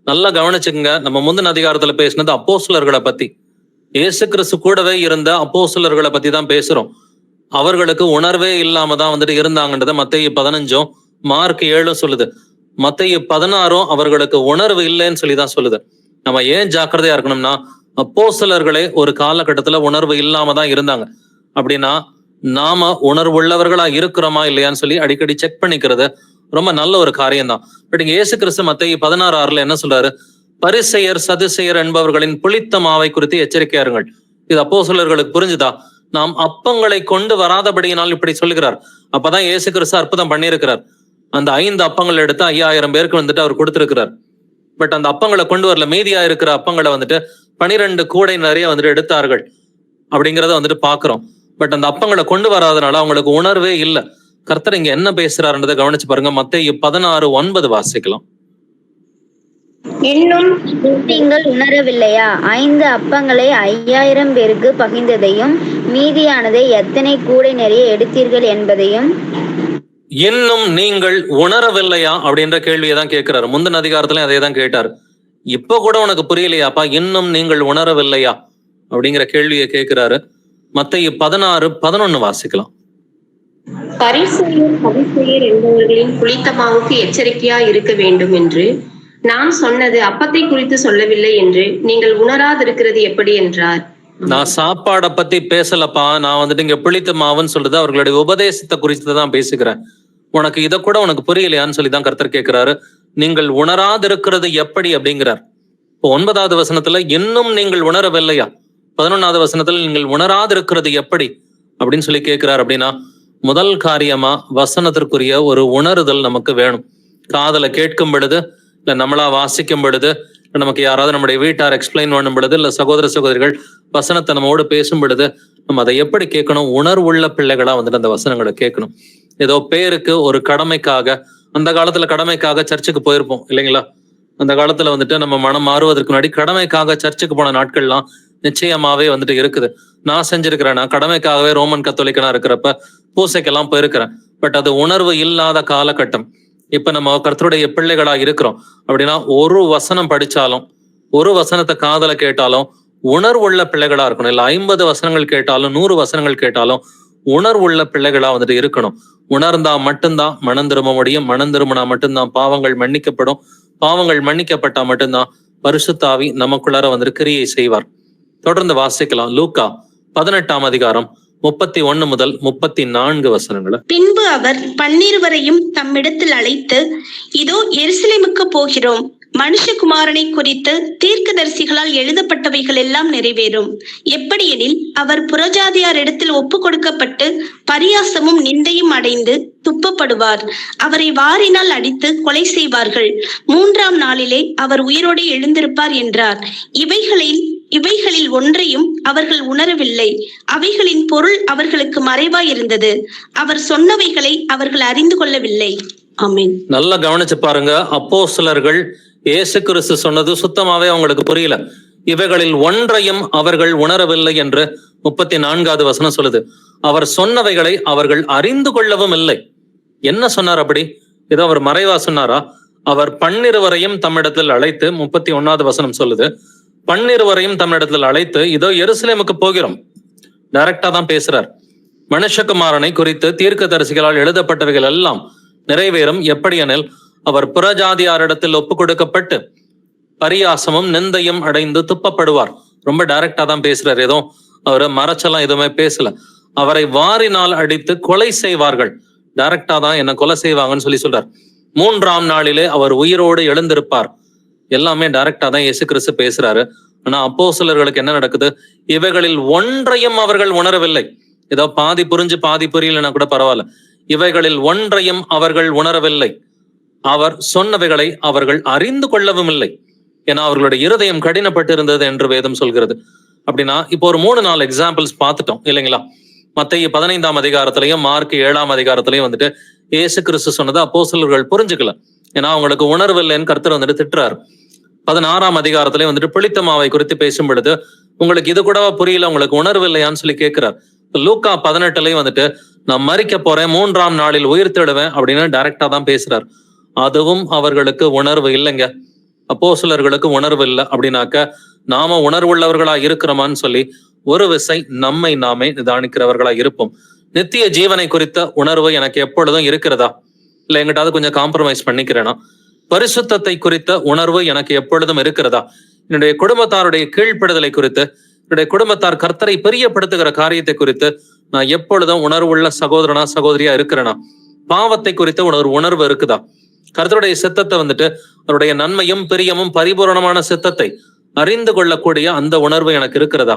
நல்லா கவனிச்சுக்கங்க. நம்ம முந்தின அதிகாரத்துல பேசினது அப்போஸ்தலர்களை பத்தி. இயேசு கிறிஸ்து கூடவே இருந்த அப்போஸ்தலர்களை பத்தி தான் பேசுறோம். அவர்களுக்கு உணர்வே இல்லாம தான் வந்துட்டு இருந்தாங்கன்றத மத்தேயு 15 மார்க் 7 சொல்லுது. மத்தேயு 16 அவர்களுக்கு உணர்வு இல்லைன்னு சொல்லி தான் சொல்லுது. நம்ம ஏன் ஜாக்கிரதையா இருக்கணும்னா, அப்போஸ்தலர்களே ஒரு காலகட்டத்துல உணர்வு இல்லாம தான் இருந்தாங்க. அப்படின்னா நாம உணர்வுள்ளவர்களா இருக்கிறோமா இல்லையான்னு சொல்லி அடிக்கடி செக் பண்ணிக்கிறது ரொம்ப நல்ல ஒரு காரியம் தான். பட் இங்க இயேசு கிறிஸ்து மத்தேயு 16:6 என்ன சொல்றாரு? பரிசேயர் சதுசேயர் என்பவர்களின் புளித்த மாவை குறித்து எச்சரிக்கையா இருங்கள். இது அப்போஸ்தலர்களுக்கு புரிஞ்சுதா? நாம் அப்பங்களை கொண்டு வராதபடியினால் இப்படி சொல்லுகிறார். அப்பதான் இயேசு கிறிஸ்து அற்புதம் பண்ணியிருக்கிறார். அந்த 5 அப்பங்கள் எடுத்து 5000 பேருக்கு வந்துட்டு அவர் கொடுத்திருக்கிறார். பட் அந்த அப்பங்களை கொண்டு வரல. மீதியா இருக்கிற அப்பங்களை வந்துட்டு 12 கூடை நிறைய வந்துட்டு எடுத்தார்கள் அப்படிங்கிறத வந்துட்டு பாக்குறோம். பட் அந்த அப்பங்களை கொண்டு வராதனால அவங்களுக்கு உணர்வே இல்லை. கர்த்தர் இங்க என்ன பேசுறாருன்றதை கவனிச்சு பாருங்க. மத்தேயு 16:9 வாசிக்கலாம். இன்னும் நீங்கள் உணரவில்லையா? 5 அப்பங்களை 5000 பேருக்கு பகிர்ந்ததையும் மீதியானதை எத்தனை கூடை நிறைய எடுத்தீர்கள் என்பதையும். இன்னும் நீங்கள் உணரவில்லையா அப்படின்ற கேள்வியை தான் கேட்கிறாரு. முந்தின அதிகாரத்துல அதே தான் கேட்டாரு. இப்ப கூட உனக்கு புரியலையாப்பா? இன்னும் நீங்கள் உணரவில்லையா அப்படிங்கிற கேள்வியை கேட்கிறாரு. மத்தேயு 16:11 வாசிக்கலாம். பரிசேயர் சதுசேயர் என்பவர்களின் புளித்த மாவுக்கு எச்சரிக்கையா இருக்க வேண்டும் என்று நான் சொன்னது அப்பத்தை குறித்து சொல்லவில்லை என்று நீங்கள் உணராதிருக்கிறது எப்படி என்றார். நான் சாப்பாடை பத்தி பேசலப்பா, நான் வந்துட்டு இங்க புளித்த மாவுன்னு சொல்றது அவர்களுடைய உபதேசத்தை குறித்து தான் பேசுகிறேன். உனக்கு இதை கூட உனக்கு புரியலையான்னு சொல்லி தான் கர்த்தர் கேட்கிறாரு. நீங்கள் உணராதிருக்கிறது எப்படி அப்படிங்கிறார். இப்போ 9வது வசனத்துல இன்னும் நீங்கள் உணரவில்லையா, 11வது வசனத்துல நீங்கள் உணராதிருக்கிறது எப்படி அப்படின்னு சொல்லி கேட்கிறார். அப்படின்னா முதல் காரியமா வசனத்திற்குரிய ஒரு உணருதல் நமக்கு வேணும். காதல கேட்கும் பொழுது, இல்ல நம்மளா வாசிக்கும் பொழுது, நமக்கு யாராவது நம்முடைய வீட்டார் எக்ஸ்பிளைன் பண்ணும் பொழுது, இல்ல சகோதர சகோதரிகள் வசனத்தை நம்மோடு பேசும் பொழுது நம்ம அதை எப்படி கேட்கணும்? உணர்வுள்ள பிள்ளைகளா வந்துட்டு அந்த வசனங்களை கேட்கணும். ஏதோ பேருக்கு ஒரு கடமைக்காக, அந்த காலத்துல கடமைக்காக சர்ச்சுக்கு போயிருப்போம் இல்லைங்களா? அந்த காலத்துல வந்துட்டு நம்ம மனம் மாறுவதற்கு முன்னாடி கடமைக்காக சர்ச்சுக்கு போன நாட்கள்லாம் நிச்சயமாவே வந்துட்டு இருக்குது. நான் செஞ்சிருக்கிறேன். நான் கடமைக்காகவே ரோமன் கத்தோலிக்கனா இருக்கிறப்ப பூசைக்கெல்லாம் போயிருக்கிறேன். பட் அது உணர்வு இல்லாத காலகட்டம். இப்ப நம்ம கர்த்தருடைய பிள்ளைகளா இருக்கிறோம் அப்படின்னா ஒரு வசனம் படிச்சாலும், ஒரு வசனத்தை காதல கேட்டாலும் உணர்வுள்ள பிள்ளைகளா இருக்கணும். இல்ல 50 வசனங்கள் கேட்டாலும் 100 வசனங்கள் கேட்டாலும் உணர்வுள்ள பிள்ளைகளா வந்துட்டு இருக்கணும். உணர்ந்தா மட்டும்தான் மனம் திரும்ப முடியும். மனம் திரும்பினா மட்டும்தான் பாவங்கள் மன்னிக்கப்படும். பாவங்கள் மன்னிக்கப்பட்டா மட்டும்தான் பரிசுத்த ஆவி நமக்குள்ளார வந்துட்டு கிரியை செய்வார். தொடர்ந்து வாசிக்கலாம். லூக்கா 18ஆம் அதிகாரம் 31 முதல் 34 வசனங்களை. பின்பு அவர் 12 தம்மிடத்தில் அழைத்து, இதோ எருசலேமுக்கு போகிறோம், மனுஷகுமாரனை குறித்து தீர்க்கதரிசிகளால் எழுதப்பட்டவைகள் எல்லாம் நிறைவேறும். எப்படியெனில் அவர் புறஜாதியாரிடத்தில் ஒப்பு கொடுக்கப்பட்டு பரியாசமும் நிந்தையும் அடைந்து துப்பப்படுவார். அவரை வாரினால் அடித்து கொலை செய்வார்கள். 3ஆம் நாளிலே அவர் உயிரோடு எழுந்திருப்பார் என்றார். இவைகளில் ஒன்றையும் அவர்கள் உணரவில்லை. அவைகளின் பொருள் அவர்களுக்கு மறைவாய் இருந்தது. அவர் சொன்னவைகளை அவர்கள் அறிந்து கொள்ளவில்லை. ஆமென். நல்லா கவனிச்சு பாருங்க. அப்போஸ்தலர்கள் இயேசு கிறிஸ்து சொன்னது சுத்தமாவே அவங்களுக்கு புரியல. இவைகளில் ஒன்றையும் அவர்கள் உணரவில்லை என்று 34வது வசனம் சொல்லுது. அவர் சொன்னவைகளை அவர்கள் அறிந்து கொள்ளவும் இல்லை. என்ன சொன்னார் அப்படி? ஏதோ அவர் மறைவா சொன்னாரா? அவர் 12 தம்மிடத்தில் அழைத்து, 31வது வசனம் சொல்லுது, 12 தம்மிடத்தில் அழைத்து, இதோ எருசலேமுக்கு போகிறோம். டைரக்டா தான் பேசுறார். மனுஷகுமாரனை குறித்து தீர்க்கதரிசிகளால் எழுதப்பட்டவைகள் எல்லாம் நிறைவேறும். எப்படியெனில் அவர் புறஜாதியாரிடத்தில் ஒப்பு கொடுக்கப்பட்டு பரியாசமும் நிந்தையும் அடைந்து துப்பப்படுவார். ரொம்ப டைரக்டா தான் பேசுறாரு. ஏதோ அவரை மறைச்செல்லாம் எதுவுமே பேசல. அவரை வாரினால் அடித்து கொலை செய்வார்கள். டைரக்டா தான் என்ன கொலை செய்வாங்கன்னு சொல்லி சொல்றார். 3ஆம் நாளிலே அவர் உயிரோடு எழுந்திருப்பார். எல்லாமே டைரக்டா தான் இயேசு கிறிஸ்து பேசுறாரு. ஆனா அப்போஸ்தலர்களுக்கு என்ன நடக்குது? இவைகளில் ஒன்றையும் அவர்கள் உணரவில்லை. ஏதோ பாதி புரிஞ்சு பாதி புரியலன்னா கூட பரவாயில்ல. இவைகளில் ஒன்றையும் அவர்கள் உணரவில்லை. அவர் சொன்னவைகளை அவர்கள் அறிந்து கொள்ளவும் இல்லை. ஏன்னா அவர்களுடைய இருதயம் கடினப்பட்டு இருந்தது என்று வேதம் சொல்கிறது. அப்படின்னா இப்போ ஒரு 3-4 எக்ஸாம்பிள்ஸ் பார்த்துட்டோம் இல்லைங்களா? மத்தேயு 15ஆம் அதிகாரத்திலையும் மார்க் 7ஆம் அதிகாரத்திலையும் வந்துட்டு இயேசு கிறிஸ்து சொன்னதை அப்போஸ்தலர்கள் புரிஞ்சுக்கல. ஏன்னா அவங்களுக்கு உணர்வு இல்லைன்னு கர்த்தர் வந்துட்டு திட்டுறாரு. 16ஆம் அதிகாரத்திலையும் வந்துட்டு புளித்த மாவை குறித்து பேசும் பொழுது உங்களுக்கு இது கூடவா புரியல, உங்களுக்கு உணர்வு இல்லையான்னு சொல்லி கேட்கிறார். லூக்கா 18லையும் வந்துட்டு நான் மரிக்க போறேன், 3ஆம் நாளில் உயிர் தேடுவேன் அப்படின்னு டைரக்டா தான் பேசுறார். அதுவும் அவர்களுக்கு உணர்வு இல்லைங்க. அப்போஸ்தலர்களுக்கு உணர்வு இல்லை. அப்படின்னாக்க நாம உணர்வுள்ளவர்களா இருக்கிறோமான்னு சொல்லி ஒரு விசை நம்மை நாமே நிதானிக்கிறவர்களா இருப்போம். நித்திய ஜீவனை குறித்த உணர்வு எனக்கு எப்பொழுதும் இருக்கிறதா? இல்ல எங்கிட்டாவது கொஞ்சம் காம்ப்ரமைஸ் பண்ணிக்கிறேனா? பரிசுத்தத்தை குறித்த உணர்வு எனக்கு எப்பொழுதும் இருக்கிறதா? என்னுடைய குடும்பத்தாருடைய கீழ்ப்படுதலை குறித்து, என்னுடைய குடும்பத்தார் கர்த்தரை பிரியப்படுத்துகிற காரியத்தை குறித்து நான் எப்பொழுதும் உணர்வுள்ள சகோதரனா சகோதரியா இருக்கிறேனா? பாவத்தை குறித்த உணர்வு இருக்குதா? கர்த்தருடைய சித்தத்தை வந்துட்டு அவருடைய நன்மையும் பிரியமும் பரிபூரணமான சித்தத்தை அறிந்து கொள்ளக்கூடிய அந்த உணர்வு எனக்கு இருக்கிறதா?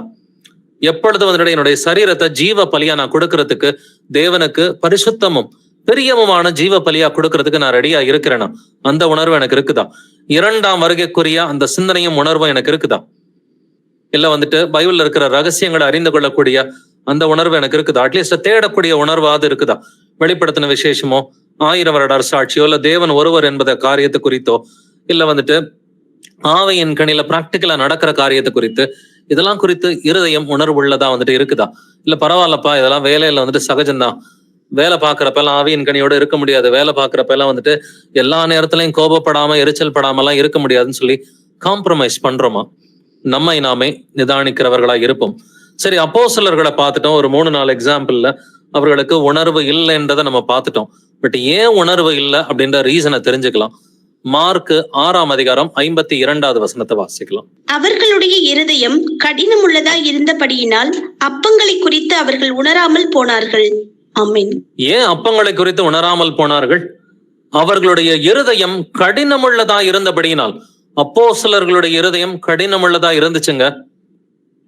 எப்பொழுது வந்துட்டு என்னுடைய சரீரத்தை ஜீவ பலியா நான் கொடுக்கறதுக்கு, தேவனுக்கு பரிசுத்தமும் பிரியமுமான ஜீவ பலியா கொடுக்கறதுக்கு நான் ரெடியா இருக்கிறேனா? அந்த உணர்வு எனக்கு இருக்குதா? 2ஆம் வருகைக்குரிய அந்த சிந்தனையும் உணர்வும் எனக்கு இருக்குதா? இல்ல வந்துட்டு பைபிள்ல இருக்கிற ரகசியங்களை அறிந்து கொள்ளக்கூடிய அந்த உணர்வு எனக்கு இருக்குதா? அட்லீஸ்ட் தேடக்கூடிய உணர்வாவது இருக்குதா? வெளிப்படுத்தின விசேஷமோ, 1000 வருட சாட்சியோ, இல்ல தேவன் ஒருவர் என்பத காரியத்தை குறித்தோ, இல்ல வந்துட்டு ஆவையின் கணில பிராக்டிக்கலா நடக்கிற காரியத்தை குறித்து, இதெல்லாம் குறித்து இருதயம் உணர்வுள்ளதா வந்துட்டு இருக்குதா? இல்ல பரவாயில்லப்பா, இதெல்லாம் வேலையில வந்துட்டு சகஜம்தான், வேலை பார்க்கறப்ப எல்லாம் ஆவியின் கனியோட இருக்க முடியாது, வேலை பார்க்கறப்ப எல்லாம் வந்துட்டு எல்லா நேரத்திலையும் கோபப்படாம எரிச்சல் படாம எல்லாம் இருக்க முடியாதுன்னு சொல்லி காம்ப்ரமைஸ் பண்றோமா? நம்மை நாமே நிதானிக்கிறவர்களா இருப்போம். சரி, அப்போஸ்தலர்களை பார்த்துட்டோம். ஒரு 3-4 எக்ஸாம்பிள்ல அவர்களுக்கு உணர்வு இல்லைன்றதை நம்ம பார்த்துட்டோம். பட் ஏன் உணர்வு இல்லை அப்படின்ற ரீசனை தெரிஞ்சுக்கலாம். மார்க் 6ஆம் அதிகாரம் 52வது வசனத்தை வாசிக்கலாம். அவர்களுடைய இருதயம் கடினமுள்ளதா இருந்தபடியினால் அப்பங்களை குறித்து அவர்கள் உணராமல் போனார்கள். ஆமென். ஏன் அப்பங்களை குறித்து உணராமல் போனார்கள்? அவர்களுடைய இருதயம் கடினமுள்ளதா இருந்தபடியினால். அப்போஸ்தலர்களுடைய இருதயம் கடினமுள்ளதா இருந்துச்சுங்க.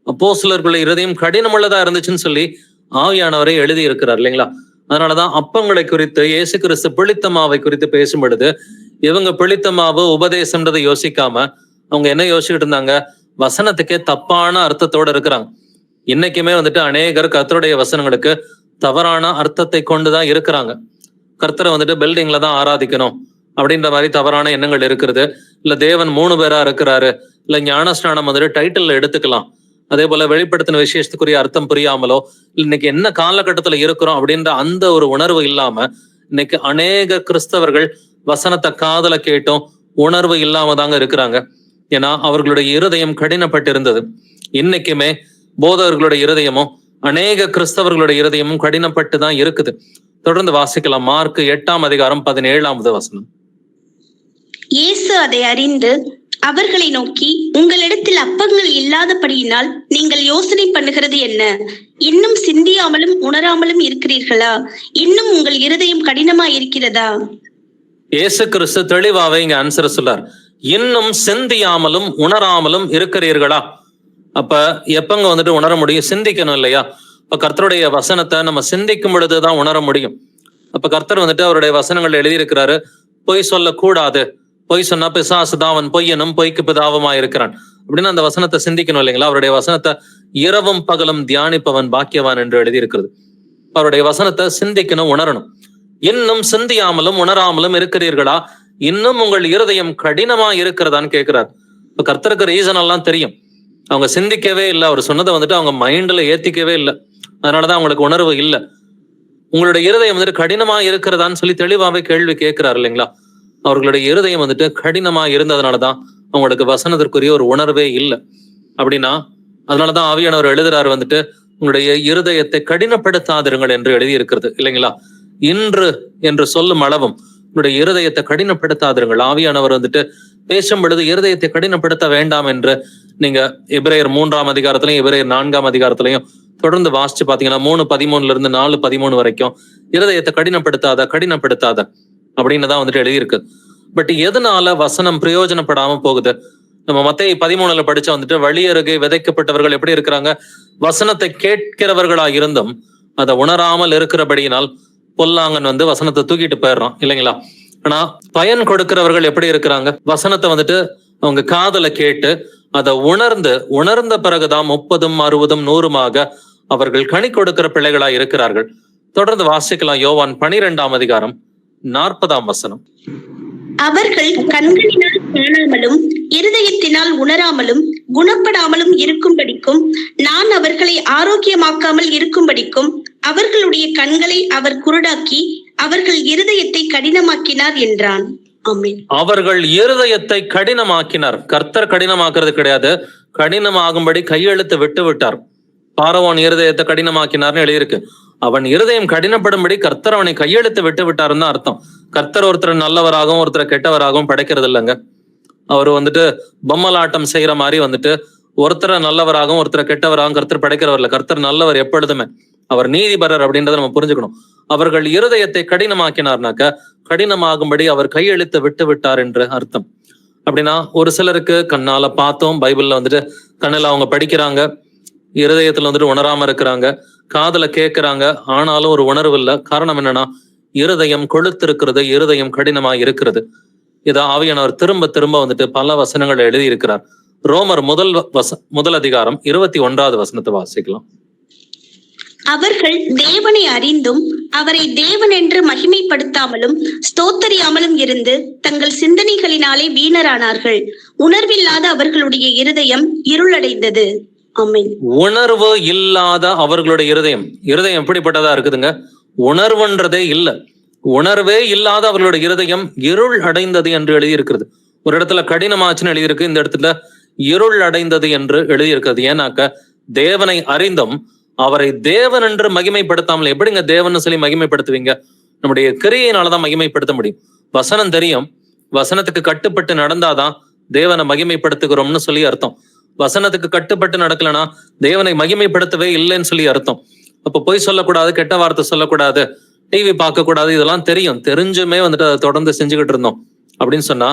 அப்போஸ்தலர்களுடைய இருதயம் கடினமுள்ளதா இருந்துச்சுன்னு சொல்லி ஆவியானவரை எழுதி இருக்கிறார் இல்லைங்களா? அதனாலதான் அப்பங்களை குறித்து இயேசு கிறிஸ்து பிளித்த மாவை குறித்து பேசும் பொழுது இவங்க பிளித்த மாவு உபதேசம்ன்றதை யோசிக்காம அவங்க என்ன யோசிச்சுட்டு இருந்தாங்க? வசனத்துக்கே தப்பான அர்த்தத்தோட இருக்கிறாங்க. இன்னைக்குமே வந்துட்டு அநேகர் கர்த்தருடைய வசனங்களுக்கு தவறான அர்த்தத்தை கொண்டுதான் இருக்கிறாங்க. கர்த்தரை வந்துட்டு பில்டிங்ல தான் ஆராதிக்கணும் அப்படின்ற மாதிரி தவறான எண்ணங்கள் இருக்கிறது. இல்ல தேவன் 3 பேரா இருக்கிறாரு, இல்ல ஞானஸ்நானம் வந்துட்டு டைட்டில் எடுத்துக்கலாம் அதே போல வெளிப்படுத்தின விசேஷத்துக்குரிய அர்த்தம் புரியாமலோ, இன்னைக்கு என்ன காலகட்டத்துல இருக்கிறோம் அப்படின்ற அந்த ஒரு உணர்வு இல்லாம இன்னைக்கு அநேக கிறிஸ்தவர்கள் வசனத்தை காதுல கேட்டும் உணர்வு இல்லாம தாங்க இருக்கிறாங்க. ஏன்னா அவர்களுடைய இருதயம் கடினப்பட்டிருந்தது. இன்னைக்குமே போதகர்களுடைய இருதயமும் அநேக கிறிஸ்தவர்களுடைய இருதயமும் கடினப்பட்டு தான் இருக்குது. தொடர்ந்து வாசிக்கலாம். மார்க் 8:17 வசனம். இயேசு அதை அறிந்து அவர்களை நோக்கி, உங்களிடத்தில் அப்பங்கள் இல்லாதபடியினால் நீங்கள் யோசனை பண்ணுகிறது என்ன? இன்னும் சிந்தியாமலும் உணராமலும் இருக்கிறீர்களா? இன்னும் உங்கள் இருதயம் கடினமா இருக்கிறதா? இயேசு கிறிஸ்து தெளிவாவே இங்க ஆன்சர் சொல்லார். இன்னும் சிந்தியாமலும் உணராமலும் இருக்கிறீர்களா? அப்ப எப்பங்க வந்துட்டு உணர முடியும்? சிந்திக்கணும் இல்லையா? இப்ப கர்த்தருடைய வசனத்தை நம்ம சிந்திக்கும் பொழுதுதான் உணர முடியும். அப்ப கர்த்தர் வந்துட்டு அவருடைய வசனங்கள் எழுதியிருக்கிறாரு, பொய் சொல்லக்கூடாது, பொய் சொன்னா பிசாசுதான், அவன் பொய்யனும் பொய்க்கு பிதாவுமா இருக்கிறான் அப்படின்னு அந்த வசனத்தை சிந்திக்கணும் இல்லைங்களா? அவருடைய வசனத்தை இரவும் பகலும் தியானிப்பவன் பாக்கியவான் என்று எழுதியிருக்கிறது. அவருடைய வசனத்தை சிந்திக்கணும், உணரணும். இன்னும் சிந்தியாமலும் உணராமலும் இருக்கிறீர்களா? இன்னும் உங்கள் இருதயம் கடினமா இருக்கிறதான்னு கேட்கிறார். இப்ப கர்த்தருக்கு ரீசன் எல்லாம் தெரியும். அவங்க சிந்திக்கவே இல்லை, அவர் சொன்னதை வந்துட்டு அவங்க மைண்ட்ல ஏத்திக்கவே இல்லை, அதனாலதான் அவங்களுக்கு உணர்வு இல்லை. உங்களுடைய இருதயம் வந்துட்டு கடினமா இருக்கிறதான்னு சொல்லி தெளிவாவே கேள்வி கேட்கிறாரு இல்லைங்களா? அவர்களுடைய இருதயம் வந்துட்டு கடினமா இருந்ததுனாலதான் அவங்களுக்கு வசனத்திற்குரிய ஒரு உணர்வே இல்லை. அப்படின்னா அதனாலதான் ஆவியானவர் எழுதுறாரு வந்துட்டு, உங்களுடைய இருதயத்தை கடினப்படுத்தாதிருங்கள் என்று எழுதியிருக்கிறது இல்லைங்களா? இன்று என்று சொல்லும் அளவும் உங்களுடைய இருதயத்தை கடினப்படுத்தாதிருங்கள். ஆவியானவர் வந்துட்டு பேசும் பொழுது இருதயத்தை கடினப்படுத்த வேண்டாம் என்று நீங்க எபிரேயர் 3 எபிரேயர் 4 தொடர்ந்து வாசிச்சு பாத்தீங்கன்னா 3:13 4:13 வரைக்கும் இருதயத்தை கடினப்படுத்தாத அப்படின்னு தான் வந்துட்டு எழுதியிருக்கு. பட் எதனால வசனம் பிரயோஜனப்படாம போகுது? நம்ம மத்தேயு 13 படிச்சா வந்துட்டு, வழி அருகே விதைக்கப்பட்டவர்கள் எப்படி இருக்கிறாங்க? வசனத்தை கேட்கிறவர்களா இருந்தும் அதை உணராமல் இருக்கிறபடியினால் பொல்லாங்கன் வந்து வசனத்தை தூக்கிட்டு போயிடுறான் இல்லைங்களா? ஆனா பயன் கொடுக்கிறவர்கள் எப்படி இருக்கிறாங்க? வசனத்தை வந்துட்டு அவங்க காதுல கேட்டு அதை உணர்ந்த பிறகுதான் 30, 60, 100 அவர்கள் கனி கொடுக்கிற பிள்ளைகளா இருக்கிறார்கள். தொடர்ந்து வாசிக்கலாம். யோவான் 12:40 வசனம். அவர்கள் கண்களினால் காணாமலும் இருதயத்தினால் உணராமலும் குணப்படாமலும் இருக்கும்படிக்கும், நான் அவர்களை ஆரோக்கியமாக்காமல் இருக்கும்படிக்கும் அவர்களுடைய கண்களை அவர் குருடாக்கி அவர்கள் இருதயத்தை கடினமாக்கினார் என்றான். ஆமென். அவர்கள் இருதயத்தை கடினமாக்கினார். கர்த்தர் கடினமாக்குறது கிடையாது, கடினமாகும்படி கையெழுத்து விட்டு விட்டார். பார்வோன் இருதயத்தை கடினமாக்கினார்னு எழுதியிருக்கு. அவன் இருதயம் கடினப்படும்படி கர்த்தர் அவனை கையெழுத்து விட்டு விட்டாருன்னு தான் அர்த்தம். கர்த்தர் ஒருத்தர் நல்லவராகவும் ஒருத்தர் கெட்டவராகவும் படைக்கிறது இல்லைங்க. அவர் வந்துட்டு பொம்மலாட்டம் செய்யற மாதிரி வந்துட்டு ஒருத்தரை நல்லவராகவும் ஒருத்தரை கெட்டவராகவும் கர்த்தர் படைக்கிறவர் இல்லை. கர்த்தர் நல்லவர் எப்பொழுதுமே. அவர் நீதிபரர் அப்படின்றத நம்ம புரிஞ்சுக்கணும். அவர்கள் இருதயத்தை கடினமாக்கினார்னாக்க கடினமாகும்படி அவர் கையெழுத்து விட்டு விட்டார் என்று அர்த்தம். அப்படின்னா ஒரு சிலருக்கு கண்ணால பார்த்தோம், பைபிள்ல வந்துட்டு கண்ணில் அவங்க படிக்கிறாங்க, இருதயத்துல வந்துட்டு உணராம இருக்கிறாங்க, காதுல கேட்கிறாங்க, ஆனாலும் ஒரு உணர்வு இல்லை. காரணம் என்னன்னா, இருதயம் கொழுத்திருக்கிறது, இருதயம் கடினமா இருக்கிறது. இதை ஆவியானவர் திரும்ப திரும்ப வந்துட்டு பல வசனங்கள் எழுதி இருக்கிறார். ரோமர் 1 21 வசனத்தை வாசிக்கலாம். அவர்கள் தேவனை அறிந்தும் அவரை தேவன் என்று மகிமைப்படுத்தாமலும் ஸ்தோத்தரியாமலும் இருந்து தங்கள் சிந்தனைகளினாலே வீணரானார்கள். உணர்வில்லாத அவர்களுடைய இருதயம் இருளடைந்தது. ஆமென். உணர்வு இல்லாத அவர்களுடைய இருதயம் எப்படிப்பட்டதா இருக்குதுங்க? உணர்வுன்றதே இல்ல. உணர்வே இல்லாத அவர்களுடைய இருதயம் இருள் அடைந்தது என்று எழுதியிருக்கிறது. ஒரு இடத்துல கடினமாச்சுன்னு எழுதியிருக்கு, இந்த இடத்துல இருள் அடைந்தது என்று எழுதியிருக்கிறது. ஏன்னாக்க தேவனை அறிந்தும் அவரை தேவன் என்று மகிமைப்படுத்தாமல் எப்படிங்க தேவன் சொல்லி மகிமைப்படுத்துவீங்க? நம்முடைய கிரியையினாலதான் மகிமைப்படுத்த முடியும். வசனம் தெரியும், வசனத்துக்கு கட்டுப்பட்டு நடந்தாதான் தேவனை மகிமைப்படுத்துகிறோம்னு சொல்லி அர்த்தம். வசனத்துக்கு கட்டுப்பட்டு நடக்கலன்னா தேவனை மகிமைப்படுத்தவே இல்லைன்னு சொல்லி அர்த்தம். அப்ப பொய் சொல்லக்கூடாது, கெட்ட வார்த்தை சொல்லக்கூடாது, டிவி பார்க்க கூடாது, இதெல்லாம் தெரியும். தெரிஞ்சுமே வந்துட்டு அதை தொடர்ந்து செஞ்சுக்கிட்டு இருந்தோம் அப்படின்னு சொன்னா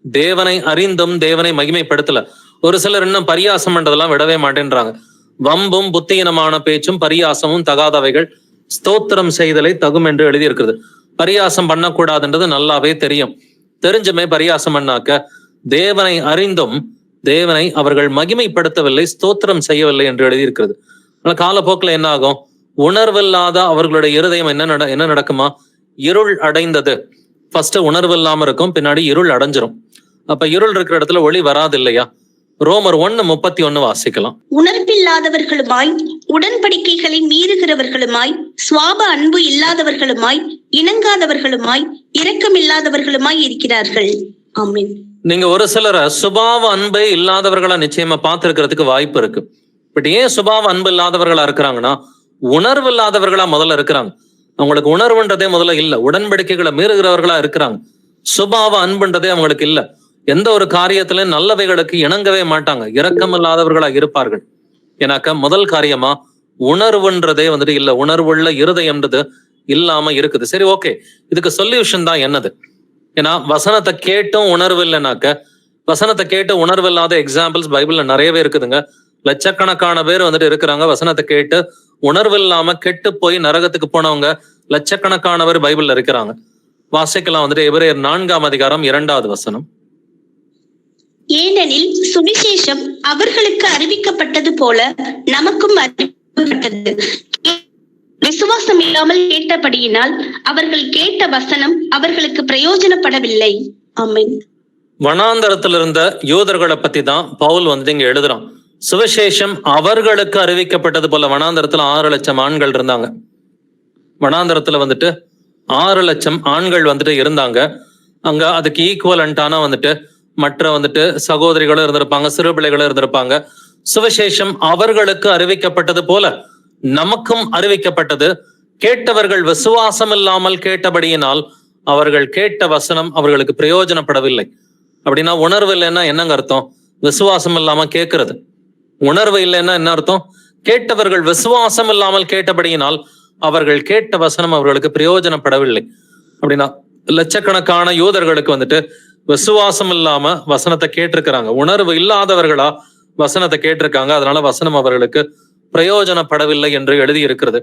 தேவனை அறிந்தும் தேவனை மகிமைப்படுத்தல. ஒரு சிலர் இன்னும் பரியாசம் பண்றதெல்லாம் விடவே மாட்டேன்றாங்க. வம்பும் புத்தியினமான பேச்சும் பரியாசமும் தகாதவைகள், ஸ்தோத்திரம் செய்தலை தகும் என்று எழுதியிருக்கிறது. பரியாசம் பண்ணக்கூடாதுன்றது நல்லாவே தெரியும். தெரிஞ்சுமே பரியாசம் பண்ணாக்க தேவனை அறிந்தும் தேவனை அவர்கள் மகிமைப்படுத்தவில்லை, ஸ்தோத்திரம் செய்யவில்லை என்று எழுதியிருக்கிறது. ஆனா காலப்போக்கில் என்ன ஆகும்? உணர்வில்லாத அவர்களுடைய இருதயம் என்ன நடக்குமா? இருள் அடைந்தது. ஃபர்ஸ்ட் உணர்வு இல்லாம இருக்கும், பின்னாடி இருள் அடைஞ்சிரும். அப்ப இருள் இருக்கிற இடத்துல ஒளி வராது இல்லையா? ரோமர் 1:31 வாசிக்கலாம். உணர்வில்லாதவர்களுமாய், உடன்படிக்கைகளை மீறுகிறவர்களுமாய், சுவாப அன்பு இல்லாதவர்களுமாய், இணங்காதவர்களுமாய், இரக்கமில்லாதவர்களுமாய் இருக்கிறார்கள். ஆமென். நீங்க ஒரு சிலரை சுபாவ அன்பே இல்லாதவர்களா நிச்சயமா பார்த்திருக்கிறதுக்கு வாய்ப்பு இருக்கு. பட் ஏன் சுபாவ அன்பு இல்லாதவர்களா இருக்கிறாங்கன்னா, உணர்வு இல்லாதவர்களா முதல்ல இருக்கிறாங்க. அவங்களுக்கு உணர்வுன்றதே முதல்ல இல்ல. உடன்படிக்கைகளை மீறுகிறவர்களா இருக்கிறாங்க. சுபாவ அன்புன்றதே அவங்களுக்கு இல்ல. எந்த ஒரு காரியத்திலும் நல்லவைகளுக்கு இணங்கவே மாட்டாங்க. இரக்கம் இல்லாதவர்களா இருப்பார்கள். ஏன்னாக்க முதல் காரியமா உணர்வுன்றதே வந்துட்டு இல்ல. உணர்வுள்ள இருதயம்ன்றது இல்லாம இருக்குது. சரி, ஓகே, இதுக்கு சொல்யூஷன் தான் என்னது? ஏன்னா வசனத்தை கேட்டும் உணர்வு இல்லைனாக்க, வசனத்தை கேட்டு உணர்வு இல்லாத எக்ஸாம்பிள்ஸ் பைபிள்ல நிறையவே இருக்குதுங்க. லட்சக்கணக்கான பேர் வந்துட்டு இருக்கிறாங்க. வசனத்தை கேட்டு உணர்வு இல்லாம கெட்டு போய் நரகத்துக்கு போனவங்க லட்சக்கணக்கானவர் பைபிள்ல இருக்கிறாங்க. வாசிக்கலாம் வந்துட்டு எபிரேயர் 4:2 ஏனெனில் சுவிசேஷம் அவர்களுக்கு அறிவிக்கப்பட்டது போல நமக்கும் அறிவிக்கப்பட்டது. விசுவாசம் இல்லாமல் கேட்டபடியினால் அவர்கள் கேட்ட வசனம் அவர்களுக்கு பிரயோஜனப்படவில்லை. ஆமென். வனாந்தரத்தில் இருந்த யூதர்களை பத்தி தான் பவுல் வந்துட்டு இங்க எழுதுறான். சுவிசேஷம் அவர்களுக்கு அறிவிக்கப்பட்டது போல. வனாந்தரத்துல 6 லட்சம் ஆண்கள் இருந்தாங்க. வனாந்தரத்துல வந்துட்டு 6 லட்சம் ஆண்கள் வந்துட்டு இருந்தாங்க. அங்க அதுக்கு ஈக்குவலண்டான வந்துட்டு மற்ற வந்துட்டு சகோதரிகளும் இருந்திருப்பாங்க, சிறு பிள்ளைகளும் இருந்திருப்பாங்க. சுவிசேஷம் அவர்களுக்கு அறிவிக்கப்பட்டது போல நமக்கும் அறிவிக்கப்பட்டது. கேட்டவர்கள் விசுவாசம் இல்லாமல் கேட்டபடியினால் அவர்கள் கேட்ட வசனம் அவர்களுக்கு பிரயோஜனப்படவில்லை. அப்படின்னா உணர்வு இல்லைன்னா என்னங்க அர்த்தம்? விசுவாசம் இல்லாம கேட்கறது. உணர்வு இல்லைன்னா என்ன அர்த்தம்? கேட்டவர்கள் விசுவாசம் இல்லாமல் கேட்டபடியினால் அவர்கள் கேட்ட வசனம் அவர்களுக்கு பிரயோஜனப்படவில்லை. அப்படின்னா லட்சக்கணக்கான யூதர்களுக்கு வந்துட்டு விசுவாசம் இல்லாம வசனத்தை கேட்டிருக்கிறாங்க. உணர்வு இல்லாதவர்களா வசனத்தை கேட்டிருக்காங்க. அதனால வசனம் அவர்களுக்கு பிரயோஜனப்படவில்லை என்று எழுதி இருக்கிறது.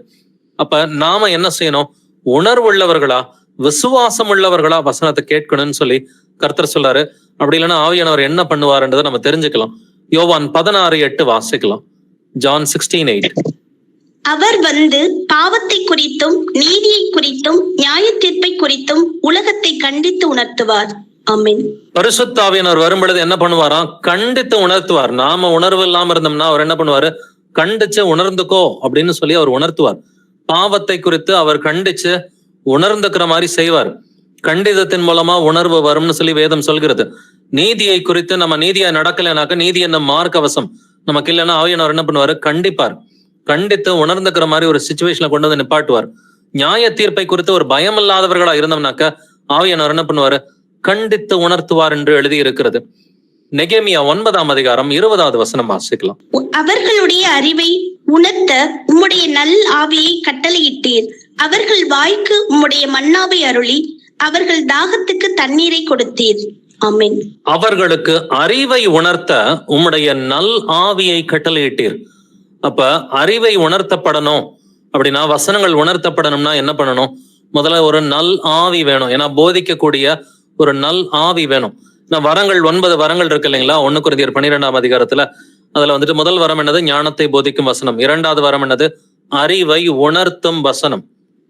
அப்ப நாம என்ன செய்யணும்? உணர்வுள்ளவர்களா விசுவாசம் உள்ளவர்களா வசனத்தை கேட்கணும்னு சொல்லி கர்த்தர் சொல்றாரு. அப்படி இல்லைன்னா ஆவியானவர் என்ன பண்ணுவாருன்றதை நம்ம தெரிஞ்சுக்கலாம். யோவான் 16:8 வாசிக்கலாம். ஜான் 16:8. அவர் வந்து பாவத்தை குறித்தும் நீதியை குறித்தும் நியாய தீர்ப்பை குறித்தும் உலகத்தை கண்டித்து உணர்த்துவார். ஆமென். பரிசுத்த ஆவியானவர் வரும் பொழுது என்ன பண்ணுவாராம்? கண்டித்து உணர்த்துவார். நாம உணர்வு இல்லாம இருந்தோம்னா அவர் என்ன பண்ணுவாரு? கண்டிச்சு உணர்ந்துக்கோ அப்படின்னு சொல்லி அவர் உணர்த்துவார். பாவத்தை குறித்து அவர் கண்டிச்சு உணர்ந்துக்கிற மாதிரி செய்வார். கண்டிதத்தின் மூலமா உணர்வு வரும்னு சொல்லி வேதம் சொல்கிறது. நீதியை குறித்து நம்ம நீதியா நடக்கலைனாக்க நீதி என்ன மார்க்கவசம் நமக்கு இல்லைன்னா ஆவியானவர் என்ன பண்ணுவாரு? கண்டிப்பார். கண்டித்து உணர்ந்துக்கிற மாதிரி ஒரு சிச்சுவேஷன்ல கொண்டு வந்து நிப்பாட்டுவார். நியாய தீர்ப்பை குறித்து ஒரு பயம் இல்லாதவர்களா இருந்தோம்னாக்க ஆவியானவர் என்ன பண்ணுவாரு? கண்டித்து உணர்த்துவார் என்று எழுதி இருக்கிறது. நெகேமியா 9:20 வாசிக்கலாம். அவர்களுடைய அறிவை உணர்த்த உம்முடைய நல் ஆவியை கட்டளையிட்டீர். அவர்கள் வாய்க்கு உம்முடைய மன்னாவை அருளி அவர்கள் தாகத்துக்கு தண்ணீரை கொடுத்தீர். ஆமென். அவர்களுக்கு அறிவை உணர்த்த உம்முடைய நல் ஆவியை கட்டளையிட்டீர். அப்ப அறிவை உணர்த்தப்படணும் அப்படின்னா, வசனங்கள் உணர்த்தப்படணும்னா என்ன பண்ணணும்? முதல்ல ஒரு நல் ஆவி வேணும். ஏன்னா போதிக்கக்கூடிய ஒரு நல் ஆவி வேணும். வரங்கள் 9 வரங்கள் இருக்கு இல்லைங்களா? 1 கொரிந்தியர் 12 அதுல வந்துட்டு முதல் வரம் என்னது? ஞானத்தை போதிக்கும் வசனம். 2வது வரம் என்னது? அறிவை உணர்த்தும் வசனம்.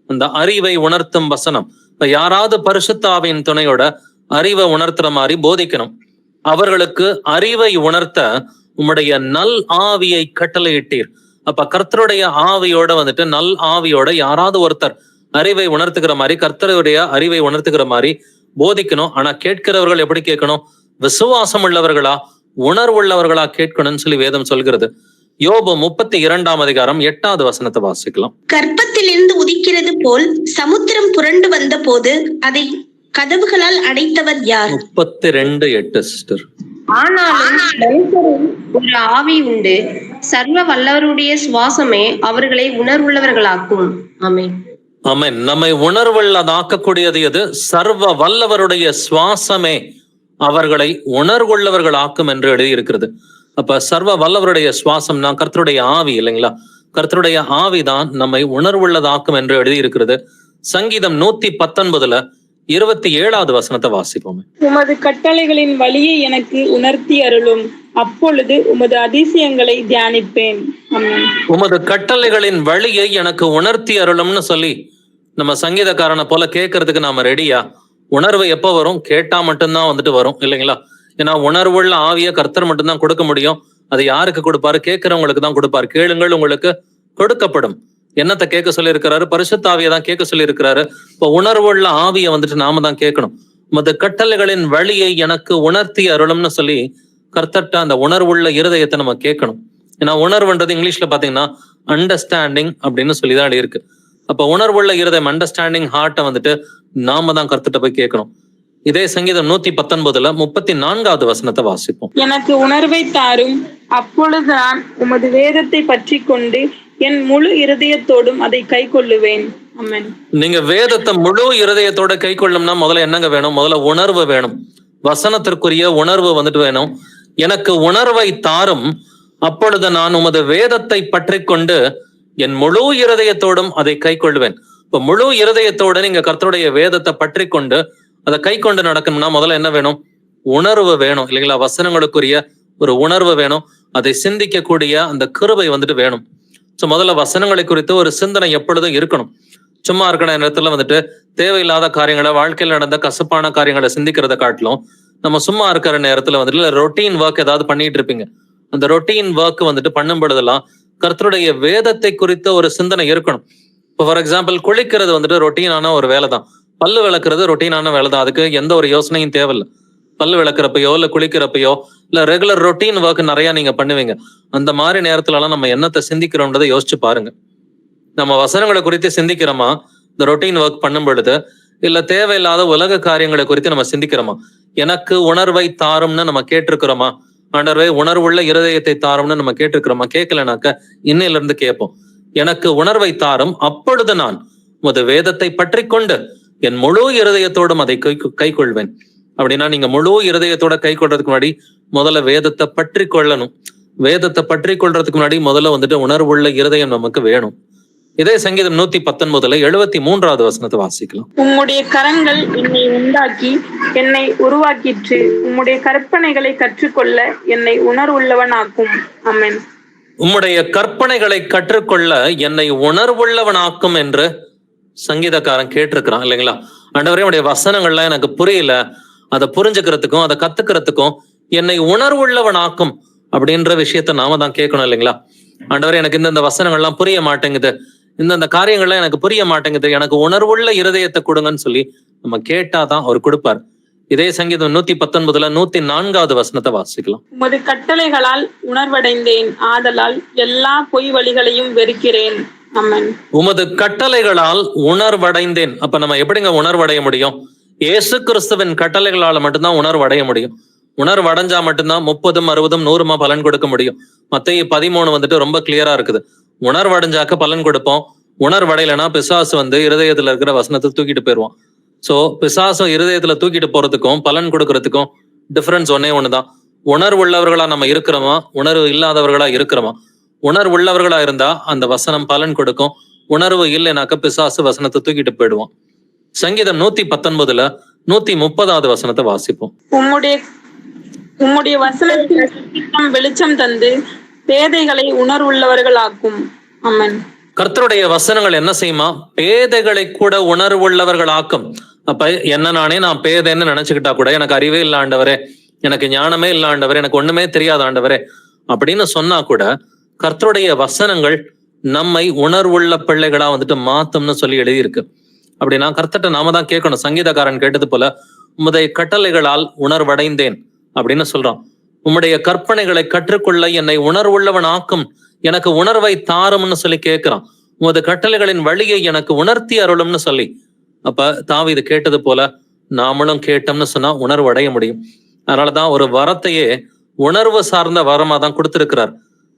அந்த அறிவை உணர்த்தும் வசனம் யாராவது பரிசுத்த ஆவியின் துணையோட அறிவை உணர்த்துற மாதிரி போதிக்கணும். அவர்களுக்கு அறிவை உணர்த்த உம்முடைய நல் ஆவியை கட்டளையிட்டீர். அப்ப கர்த்தருடைய ஆவியோட வந்துட்டு நல் ஆவியோட யாராவது ஒருத்தர் அறிவை உணர்த்துக்கிற மாதிரி, கர்த்தருடைய அறிவை உணர்த்துக்கிற மாதிரி போதிக்கணும். ஆனா கேட்கிறவர்கள் எப்படி கேட்கணும்? விசுவாசம் உள்ளவர்களா உணர்வுள்ளவர்களா கேட்கணும்னு சொல்லி வேதம் சொல்கிறது. யோபு 32:8 வாசிக்கலாம். கர்ப்பத்திலிருந்து உதிக்கிறது போல் சமுத்திரம் புரண்டு வந்த போது அதை கதவுகளால் அடைத்தவர் யார்? 32:8 சிஸ்டர். ஆனாலும் மனுஷரில் ஒரு ஆவி உண்டு, சர்வ வல்லவருடைய சுவாசமே அவர்களை உணர்வுள்ளவர்களாக்கும். ஆமென். ஆமென். நம்மை உணர்வுள்ளதாக்கக்கூடியது எது? சர்வ வல்லவருடைய சுவாசமே அவர்களை உணர்வுள்ளவர்கள் ஆக்கும் என்று எழுதியிருக்கிறது. அப்ப சர்வ வல்லவருடைய சுவாசம்னா கர்த்தருடைய ஆவி இல்லைங்களா? கர்த்தருடைய ஆவிதான் நம்மை உணர்வுள்ளதாக்கும் என்று எழுதியிருக்கிறது. சங்கீதம் 119:27 வாசிப்போம். உமது கட்டளைகளின் வழியை எனக்கு உணர்த்தி அருளும், அப்பொழுது உமது அதிசயங்களை தியானிப்பேன். ஆமென். உமது கட்டளைகளின் வழியை எனக்கு உணர்த்தி அருளும்னு சொல்லி நம்ம சங்கீதக்காரனை போல கேட்கறதுக்கு நாம ரெடியா? உணர்வு எப்போ வரும்? கேட்டா மட்டும்தான் வந்துட்டு வரும் இல்லைங்களா? ஏன்னா உணர்வுள்ள ஆவியை கர்த்தர் மட்டும்தான் கொடுக்க முடியும். அது யாருக்கு கொடுப்பாரு? கேட்கிறவங்களுக்கு தான் கொடுப்பாரு. கேளுங்கள் உங்களுக்கு கொடுக்கப்படும். என்னத்தை கேட்க சொல்லி இருக்கிறாரு? பரிசுத்த ஆவியை தான் கேட்க சொல்லி இருக்கிறாரு. இப்போ உணர்வுள்ள ஆவியை வந்துட்டு நாம தான் கேட்கணும். உமது கட்டளைகளின் வழியை எனக்கு உணர்த்தி அருளும்னு சொல்லி கர்த்தர்ட்ட அந்த உணர்வுள்ள இருதயத்தை நம்ம கேட்கணும். ஏன்னா உணர்வுன்றது இங்கிலீஷ்ல பாத்தீங்கன்னா அண்டர்ஸ்டாண்டிங் அப்படின்னு சொல்லிதான் இருக்கு. அப்ப உணர்வுள்ள இருதயம், அண்டர்ஸ்டாண்டிங் ஹார்ட்டை வந்துட்டு நாம தான் கர்த்தர்ட்ட போய் கேட்கணும். இதே சங்கீதம் 119 34வது வசனத்தை வாசிப்போம். எனக்கு உணர்வை தாரும், அப்பொழுது நான் உமது வேதத்தை பற்றி கொண்டு என் முழு இருதயத்தோடும் அதை கை கொள்ளுவேன். ஆமென். நீங்க வேதத்தை முழு இருதயத்தோட கை கொள்ளும்னா முதல்ல என்னங்க வேணும்? முதல்ல உணர்வு வேணும். வசனத்திற்குரிய உணர்வு வந்துட்டு வேணும். எனக்கு உணர்வை தாரும், அப்பொழுது நான் உமது வேதத்தை பற்றி கொண்டு என் முழு இருதயத்தோடும் அதை கை கொள்வேன். இப்ப முழு இருதயத்தோட நீங்க கர்த்தருடைய வேதத்தை பற்றி கொண்டு அதை கை கொண்டு நடக்கணும்னா முதல்ல என்ன வேணும்? உணர்வு வேணும் இல்லைங்களா? வசனங்களுக்குரிய ஒரு உணர்வு வேணும். அதை சிந்திக்கக்கூடிய அந்த கிருபை வந்துட்டு வேணும். சோ முதல்ல வசனங்களை குறித்து ஒரு சிந்தனை எப்பொழுதும் இருக்கணும். சும்மா இருக்கிற நேரத்துல வந்துட்டு தேவையில்லாத காரியங்களை, வாழ்க்கையில் நடந்த கசப்பான காரியங்களை சிந்திக்கிறத காட்டிலும் நம்ம சும்மா இருக்கிற நேரத்துல வந்துட்டு ரொட்டீன் ஒர்க் ஏதாவது பண்ணிட்டு இருப்பீங்க. அந்த ரொட்டீன் ஒர்க் வந்துட்டு பண்ணும் பொழுதெல்லாம் கர்த்தருடைய வேதத்தை குறித்த ஒரு சிந்தனை இருக்கணும். இப்போ ஃபார் எக்ஸாம்பிள் குளிக்கிறது வந்துட்டு ரொட்டீனான ஒரு வேலை தான். பல்லு விளக்குறது ரொட்டீனான வேலை தான். அதுக்கு எந்த ஒரு யோசனையும் தேவையில்லை. பல்லு விளக்குறப்பையோ இல்ல குளிக்கிறப்பையோ இல்ல ரெகுலர் ரொட்டீன் ஒர்க் நிறைய நீங்க பண்ணுவீங்க. அந்த மாதிரி நேரத்துல எல்லாம் நம்ம என்னத்தை சிந்திக்கிறோம்ன்றதை யோசிச்சு பாருங்க. நம்ம வசனங்களை குறித்து சிந்திக்கிறோமா இந்த ரொட்டீன் ஒர்க் பண்ணும் பொழுது? இல்ல தேவையில்லாத உலக காரியங்களை குறித்து நம்ம சிந்திக்கிறோமா? எனக்கு உணர்வை தாரும்னு நம்ம கேட்டிருக்கிறோமா? ஆண்டவரே உணர்வுள்ள இருதயத்தை தாரும்னு நம்ம கேட்டிருக்கிறோமா? கேட்கலனாக்க இன்னையில இருந்து கேட்போம். எனக்கு உணர்வை தாரும், அப்பொழுது நான் உமது வேதத்தை பற்றி கொண்டு என் முழு இருதயத்தோடும் அதை கை கொள்வேன். அப்படின்னா நீங்க முழு இருதயத்தோட கை கொள்றதுக்கு முன்னாடி முதல்ல வேதத்தை பற்றி கொள்ளணும். வேதத்தை பற்றி கொள்றதுக்கு முன்னாடி முதல்ல வந்துட்டு உணர்வுள்ள இருதயம் நமக்கு வேணும். இதே சங்கீதம் 119 73வது வசனத்தை வாசிக்கலாம். உம்முடைய கரங்கள் என்னை உண்டாக்கி என்னை உருவாக்கிற்று, உம்முடைய கற்பனைகளை கற்றுக்கொள்ள என்னை உணர்வுள்ளவனாக்கும். ஆமென். உம்முடைய கற்பனைகளை கற்றுக்கொள்ள என்னை உணர்வுள்ளவனாக்கும் என்று சங்கீதக்காரன் கேட்டிருக்கிறான் இல்லைங்களா? ஆண்டவரே உடைய வசனங்கள்லாம் எனக்கு புரியல, அதை புரிஞ்சுக்கிறதுக்கும் அதை கத்துக்கிறதுக்கும் என்னை உணர்வுள்ளவனாக்கும் அப்படின்ற விஷயத்த நாம தான் கேட்கணும் இல்லைங்களா? ஆண்டவரே எனக்கு இந்த வசனங்கள்லாம் புரிய மாட்டேங்குது, இந்த காரியங்கள்லாம் எனக்கு புரிய மாட்டேங்குது, எனக்கு உணர்வுள்ள இருதயத்தை கொடுங்கன்னு சொல்லி நம்ம கேட்டாதான் அவர் கொடுப்பார். இதே சங்கீதம் 119 104வது வசனத்தை வாசிக்கலாம். உமது கட்டளைகளால் உணர்வடைந்தேன், ஆதலால் எல்லா பொய் வழிகளையும் வெறுக்கிறேன். ஆமென். உமது கட்டளைகளால் உணர்வடைந்தேன். அப்ப நம்ம எப்படிங்க உணர்வடைய முடியும்? இயேசு கிறிஸ்துவின் கட்டளைகளால மட்டும்தான் உணர்வடைய முடியும். உணர்வடைஞ்சா மட்டும்தான் 30, 60, 100 பலன் கொடுக்க முடியும். மத்தேயு 13 வந்துட்டு ரொம்ப கிளியரா இருக்குது. உணர்வடைஞ்சாக்க பலன் கொடுப்போம். உணர்வடையலைன்னா பிசாசு வந்து இருதயத்துல இருக்கிற வசனத்தை தூக்கிட்டு போயிடுவான். சோ பிசாசம் இருதயத்துல தூக்கிட்டு போறதுக்கும் பலன் கொடுக்கறதுக்கும் டிஃபரன்ஸ் ஒன்னே ஒண்ணுதான். உணர்வுள்ளவர்களா நம்ம இருக்கிறோமா, உணர்வு இல்லாதவர்களா இருக்கிறோமா? உணர்வு உள்ளவர்களா இருந்தா அந்த வசனம் பலன் கொடுக்கும். உணர்வு இல்லைனாக்க பிசாசு வசனத்தை தூக்கிட்டு போயிடுவான். சங்கீதம் 119 130வது வசனத்தை வாசிப்போம். உம்முடைய வசனத்தின் வெளிச்சம் தந்து பேதைகளை உணர்வுள்ளவர்கள் ஆக்கும். ஆமென். கர்த்தருடைய வசனங்கள் என்ன செய்யுமா? பேதைகளை கூட உணர்வுள்ளவர்கள் ஆக்கும். அப்ப என்ன நானே நான் பேதைன்னு நினைச்சுக்கிட்டா கூட எனக்கு அறிவே இல்ல ஆண்டவரே, எனக்கு ஞானமே இல்ல ஆண்டவரே, எனக்கு ஒண்ணுமே தெரியாது ஆண்டவரே அப்படின்னு சொன்னா கூட கர்த்தருடைய வசனங்கள் நம்மை உணர்வுள்ள பிள்ளைகளா வந்துட்டு மாத்தும்னு சொல்லி எழுதியிருக்கு. அப்படின்னா கர்த்தர்ட்ட நாம தான் கேட்கணும். சங்கீதக்காரன் கேட்டது போல உம்முடைய கட்டளைகளால் உணர்வடைந்தேன் அப்படின்னு சொல்றான். உம்முடைய கற்பனைகளை கற்றுக்கொள்ள என்னை உணர்வுள்ளவன் ஆக்கும், எனக்கு உணர்வை தாரும்னு சொல்லி கேட்கிறான். உமது கட்டளைகளின் வழியை எனக்கு உணர்த்தி அருளும்னு சொல்லி. அப்ப தாவீது கேட்டது போல நாமளும் கேட்டோம்னு சொன்னா உணர்வு அடைய முடியும். அதனாலதான் ஒரு வரத்தையே உணர்வு சார்ந்த வரமா தான் கொடுத்திருக்கிறார்.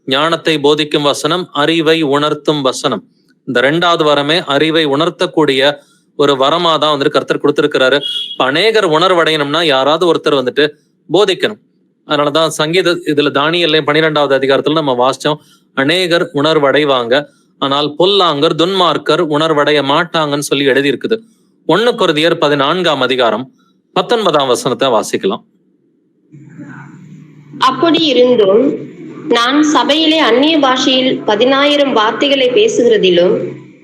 ஞானத்தை போதிக்கும் வசனம், அறிவை உணர்த்தும் வசனம். இந்த 2வது வரமே அறிவை உணர்த்தக்கூடிய ஒரு வரமா தான் வந்துட்டு கர்த்தர் கொடுத்திருக்கிறாரு. அநேகர் உணர்வடையணும்னா யாராவது ஒருத்தர் வந்துட்டு போதிக்கணும். அதனாலதான் இதுல தானியேல் 12வது அதிகாரத்துல நம்ம வாசிச்சோம், அநேகர் உணர்வடைவாங்க, ஆனால் பொல்லாங்கர் துன்மார்க்கர் உணர்வடைய மாட்டாங்கன்னு சொல்லி எழுதி இருக்குது. 1 கொரிந்தியர் 14ஆம் அதிகாரம் 19ஆம் வசனத்தை வாசிக்கலாம். அப்படி இருந்தும் நான் சபையிலே அந்நிய பாஷையில் 10,000 வார்த்தைகளை பேசுகிறதிலும்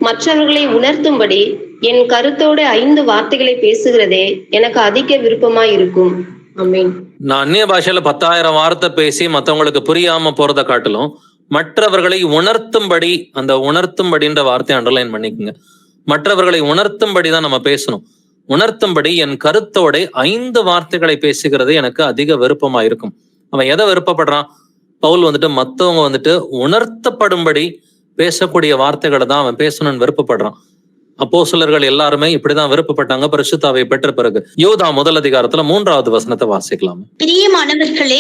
மற்றவர்களை உணர்த்தும்படி என் கருத்தோடு 5 வார்த்தைகளை பேசுகிறதே எனக்கு அதிக விருப்பமாய் இருக்கும். ஆமென். நான் அந்நிய பாஷையில 10,000 வார்த்தை பேசி மத்தவங்களுக்கு புரியாம போறதை காட்டிலும் மற்றவர்களை உணர்த்தும்படி, அந்த உணர்த்தும்படின்ற வார்த்தையை அண்டர்லைன் பண்ணிக்கோங்க. மற்றவர்களை உணர்த்தும்படி தான் நம்ம பேசணும். உணர்த்தும்படி என் கருத்தோட 5 வார்த்தைகளை பேசுகிறது எனக்கு அதிக விருப்பமா இருக்கும். அவன் எதை விருப்பப்படுறான்? பவுல் வந்துட்டு மத்தவங்க வந்துட்டு உணர்த்தப்படும்படி பேசக்கூடிய வார்த்தைகளை தான் அவன் பேசணும்னு விருப்பப்படுறான். அப்போஸ்தலர்கள் எல்லாருமே இப்படிதான் விருப்பப்பட்டாங்க பரிசுத்தாவை பெற்ற பிறகு. யூதா 1 அதிகாரத்துல 3வது வசனத்தை வாசிக்கலாம். பிரியமானவர்களே,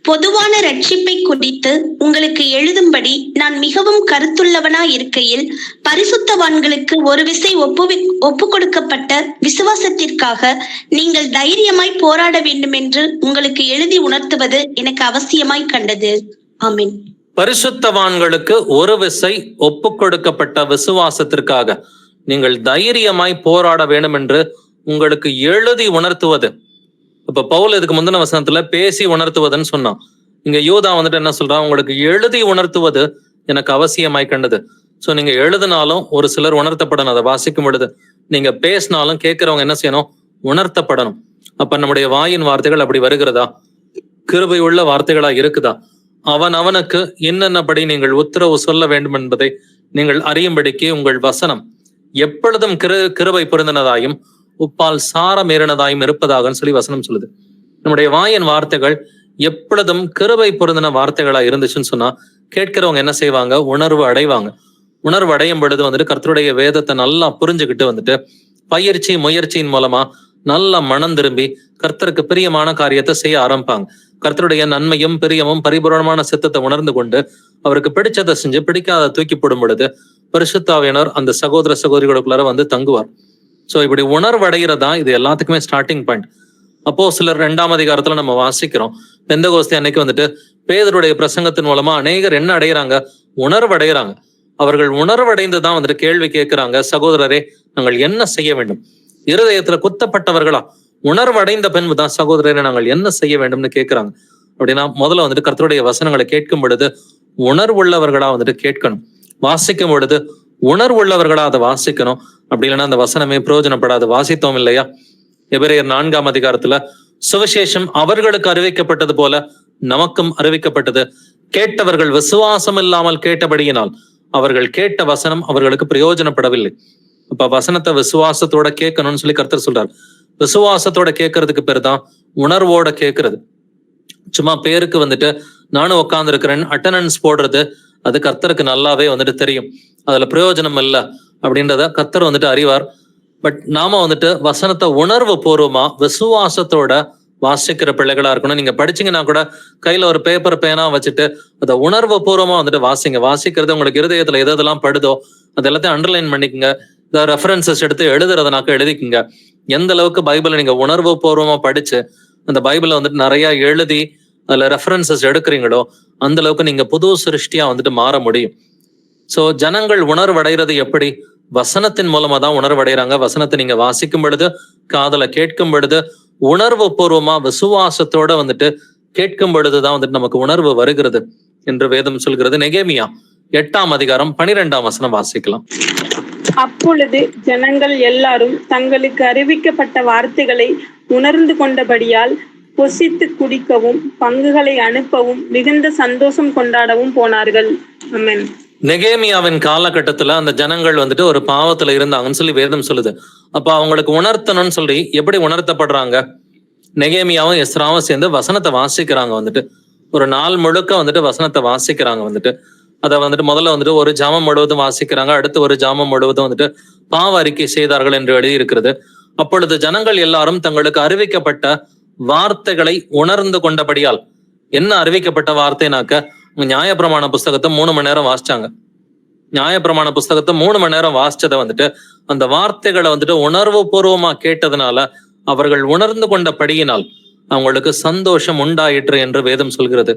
பொதுவான ரட்சிப்பை குறித்து உங்களுக்கு எழுதும்படி நான் மிகவும் கருத்துள்ளவனா இருக்கையில், பரிசுத்தவான்களுக்கு ஒரு விசை ஒப்பு கொடுக்கப்பட்ட விசுவாசத்திற்காக நீங்கள் தைரியமாய் போராட வேண்டும் என்று உங்களுக்கு எழுதி உணர்த்துவது எனக்கு அவசியமாய் கண்டது. ஆமென். பரிசுத்தவான்களுக்கு ஒரு விசை ஒப்பு கொடுக்கப்பட்ட விசுவாசத்திற்காக நீங்கள் தைரியமாய் போராட வேண்டும் என்று உங்களுக்கு எழுதி உணர்த்துவது. இப்ப பவுல் இதுக்கு முந்தின வசனத்துல பேசி உணர்த்துவதுன்னு சொன்னான். இங்க யூதா வந்துட்டு என்ன சொல்றான்? உங்களுக்கு எழுதி உணர்த்துவது எனக்கு அவசியமாய் கண்டது. சோ நீங்க எழுதினாலும் ஒரு சிலர் உணர்த்தப்படணும். அதை வாசிக்கும் பொழுது நீங்க பேசினாலும் கேட்கிறவங்க என்ன செய்யணும்? உணர்த்தப்படணும். அப்ப நம்முடைய வாயின் வார்த்தைகள் அப்படி வருகிறதா? கிருபை உள்ள வார்த்தைகளா இருக்குதா? அவனுக்கு என்னென்னபடி நீங்கள் உத்தரவு சொல்ல வேண்டும் என்பதை நீங்கள் அறியும்படிக்கு உங்கள் வசனம் எப்பொழுதும் கிருபை பொருந்தினதாயும் உப்பால் சாரம் ஏறினதாயும் இருப்பதாக சொல்லி வசனம் சொல்லுது. நம்முடைய வாயின் வார்த்தைகள் எப்பொழுதும் கிருபை பொருந்தின வார்த்தைகளா இருந்துச்சுன்னு சொன்னா கேட்கிறவங்க என்ன செய்வாங்க? உணர்வு அடைவாங்க. உணர்வு அடையும் பொழுது வந்துட்டு கர்த்தருடைய வேதத்தை நல்லா புரிஞ்சுக்கிட்டு வந்துட்டு பயிற்சி முயற்சியின் மூலமா நல்லா மனம் திரும்பி கர்த்தருக்கு பிரியமான காரியத்தை செய்ய ஆரம்பிப்பாங்க. கர்த்தருடைய நன்மையும் பிரியமும் பரிபூரணமான சித்தத்தை உணர்ந்து கொண்டு அவருக்கு பிடிச்சதை செஞ்சு பிடிக்காத தூக்கி போடும் பொழுது பரிசுத்தாவியனர் அந்த சகோதர சகோதரிகளுக்குள்ளார வந்து தங்குவார். சோ இப்படி உணர்வடைகிறதா இது எல்லாத்துக்குமே ஸ்டார்டிங் பாயிண்ட். அப்போஸ்தலர் 2ஆம் அதிகாரத்துல நம்ம வாசிக்கிறோம். பெந்தகோஸ்தே அன்னைக்கு வந்துட்டு பேதுருடைய பிரசங்கத்தின் மூலமா அநேகர் என்ன அடைகிறாங்க? உணர்வடைகிறாங்க. அவர்கள் உணர்வடைந்துதான் வந்துட்டு கேள்வி கேட்கிறாங்க, சகோதரரே நாங்கள் என்ன செய்ய வேண்டும்? இருதயத்துல குத்தப்பட்டவர்களா உணர்வடைந்த பின்பு தான் சகோதரரை நாங்கள் என்ன செய்ய வேண்டும்னு கேட்கிறாங்க. அப்படின்னா முதல்ல வந்துட்டு கர்த்தருடைய வசனங்களை கேட்கும் பொழுது உணர்வுள்ளவர்களா வந்துட்டு கேட்கணும். வாசிக்கும் பொழுது உணர்வுள்ளவர்களா அதை வாசிக்கணும். அப்படி இல்லைன்னா அந்த வசனமே பிரயோஜனப்படாது. வாசித்தோம் இல்லையா? எபிரேயர் 4ஆம் அதிகாரத்துல சுவிசேஷம் அவர்களுக்கு அறிவிக்கப்பட்டது போல நமக்கும் அறிவிக்கப்பட்டது. கேட்டவர்கள் விசுவாசம் இல்லாமல் கேட்டபடியினால் அவர்கள் கேட்ட வசனம் அவர்களுக்கு பிரயோஜனப்படவில்லை. அப்ப வசனத்தை விசுவாசத்தோட கேட்கணும்னு சொல்லி கர்த்தர் சொல்றார். விசுவாசத்தோட கேட்கறதுக்கு பேர் தான் உணர்வோட கேட்கறது. சும்மா பேருக்கு வந்துட்டு நானும் உட்கார்ந்து இருக்கிறேன் அட்டண்டன்ஸ் போடுறது, அது கர்த்தருக்கு நல்லாவே வந்துட்டு தெரியும். அதுல பிரயோஜனம் இல்லை அப்படின்றத கர்த்தர் வந்துட்டு அறிவார். பட் நாம வந்துட்டு வசனத்தை உணர்வு பூர்வமா விசுவாசத்தோட வாசிக்கிற பிள்ளைகளா இருக்கணும். நீங்க படிச்சீங்கன்னா கூட கையில ஒரு பேப்பர் பேனா வச்சுட்டு அதை உணர்வு பூர்வமா வந்துட்டு வாசிங்க. வாசிக்கிறது உங்களுக்கு இருதயத்துல எதெல்லாம் படுதோ அது எல்லாத்தையும் அண்டர்லைன் பண்ணிக்கங்க. இந்த ரெஃபரன்சஸ் எடுத்து எழுதுறதுனாக்க எழுதிக்குங்க. எந்த அளவுக்கு பைபிளை நீங்க உணர்வு பூர்வமா படிச்சு அந்த பைபிளை வந்துட்டு நிறைய எழுதி அதுல ரெஃபரன்சஸ் எடுக்கிறீங்களோ அந்த அளவுக்கு நீங்க புது சிருஷ்டியா வந்துட்டு மாற முடியும். சோ ஜனங்கள் உணர்வடைகிறது எப்படி? வசனத்தின் மூலமா தான் உணர்வடைகிறாங்க. வசனத்தை நீங்க வாசிக்கும் பொழுது காதல கேட்கும் பொழுது உணர்வு பூர்வமா விசுவாசத்தோட வந்துட்டு கேட்கும் பொழுதுதான் வந்துட்டு நமக்கு உணர்வு வருகிறது என்று வேதம் சொல்கிறது. நெகேமியா 8ஆம் அதிகாரம் 12ஆம் வசனம் வாசிக்கலாம். அப்பொழுது ஜனங்கள் எல்லாரும் தங்களுக்கு அறிவிக்கப்பட்ட வார்த்தைகளை உணர்ந்து கொண்டபடியால் பொசித்து குடிக்கவும் பங்குகளை அனுப்பவும் மிகுந்த சந்தோஷம் கொண்டாடவும் போனார்கள். ஆமென். நெகேமியாவின் காலகட்டத்துல அந்த ஜனங்கள் வந்துட்டு ஒரு பாவத்துல இருந்தாங்கன்னு சொல்லி வேதம் சொல்லுது. அப்ப அவங்களுக்கு உணர்த்தணும்னு சொல்லி எப்படி உணர்த்தப்படுறாங்க? நெகேமியாவும் எஸ்ராவும் சேர்ந்து வசனத்தை வாசிக்கிறாங்க. வந்துட்டு ஒரு நாள் முழுக்க வந்துட்டு வசனத்தை வாசிக்கிறாங்க. வந்துட்டு அதை வந்துட்டு முதல்ல வந்துட்டு ஒரு ஜாமம் முழுவதும் வாசிக்கிறாங்க. அடுத்து ஒரு ஜாமம் முழுவதும் வந்துட்டு பாவ அறிக்கை செய்தார்கள் என்று எழுதி இருக்கிறது. அப்பொழுது ஜனங்கள் எல்லாரும் தங்களுக்கு அறிவிக்கப்பட்ட வார்த்தைகளை உணர்ந்து கொண்டபடியால், என்ன அறிவிக்கப்பட்ட வார்த்தைனாக்க, நியாயப்பிரமாண புஸ்தகத்தை 3 மணி நேரம் வாசிச்சாங்க. நியாயப்பிரமாண புஸ்தகத்தை 3 மணி நேரம் வாசிச்சதை வந்துட்டு அந்த வார்த்தைகளை வந்துட்டு உணர்வு பூர்வமா கேட்டதுனால அவர்கள் உணர்ந்து கொண்டபடியினால் அவங்களுக்கு சந்தோஷம் உண்டாயிற்று என்று வேதம் சொல்கிறது.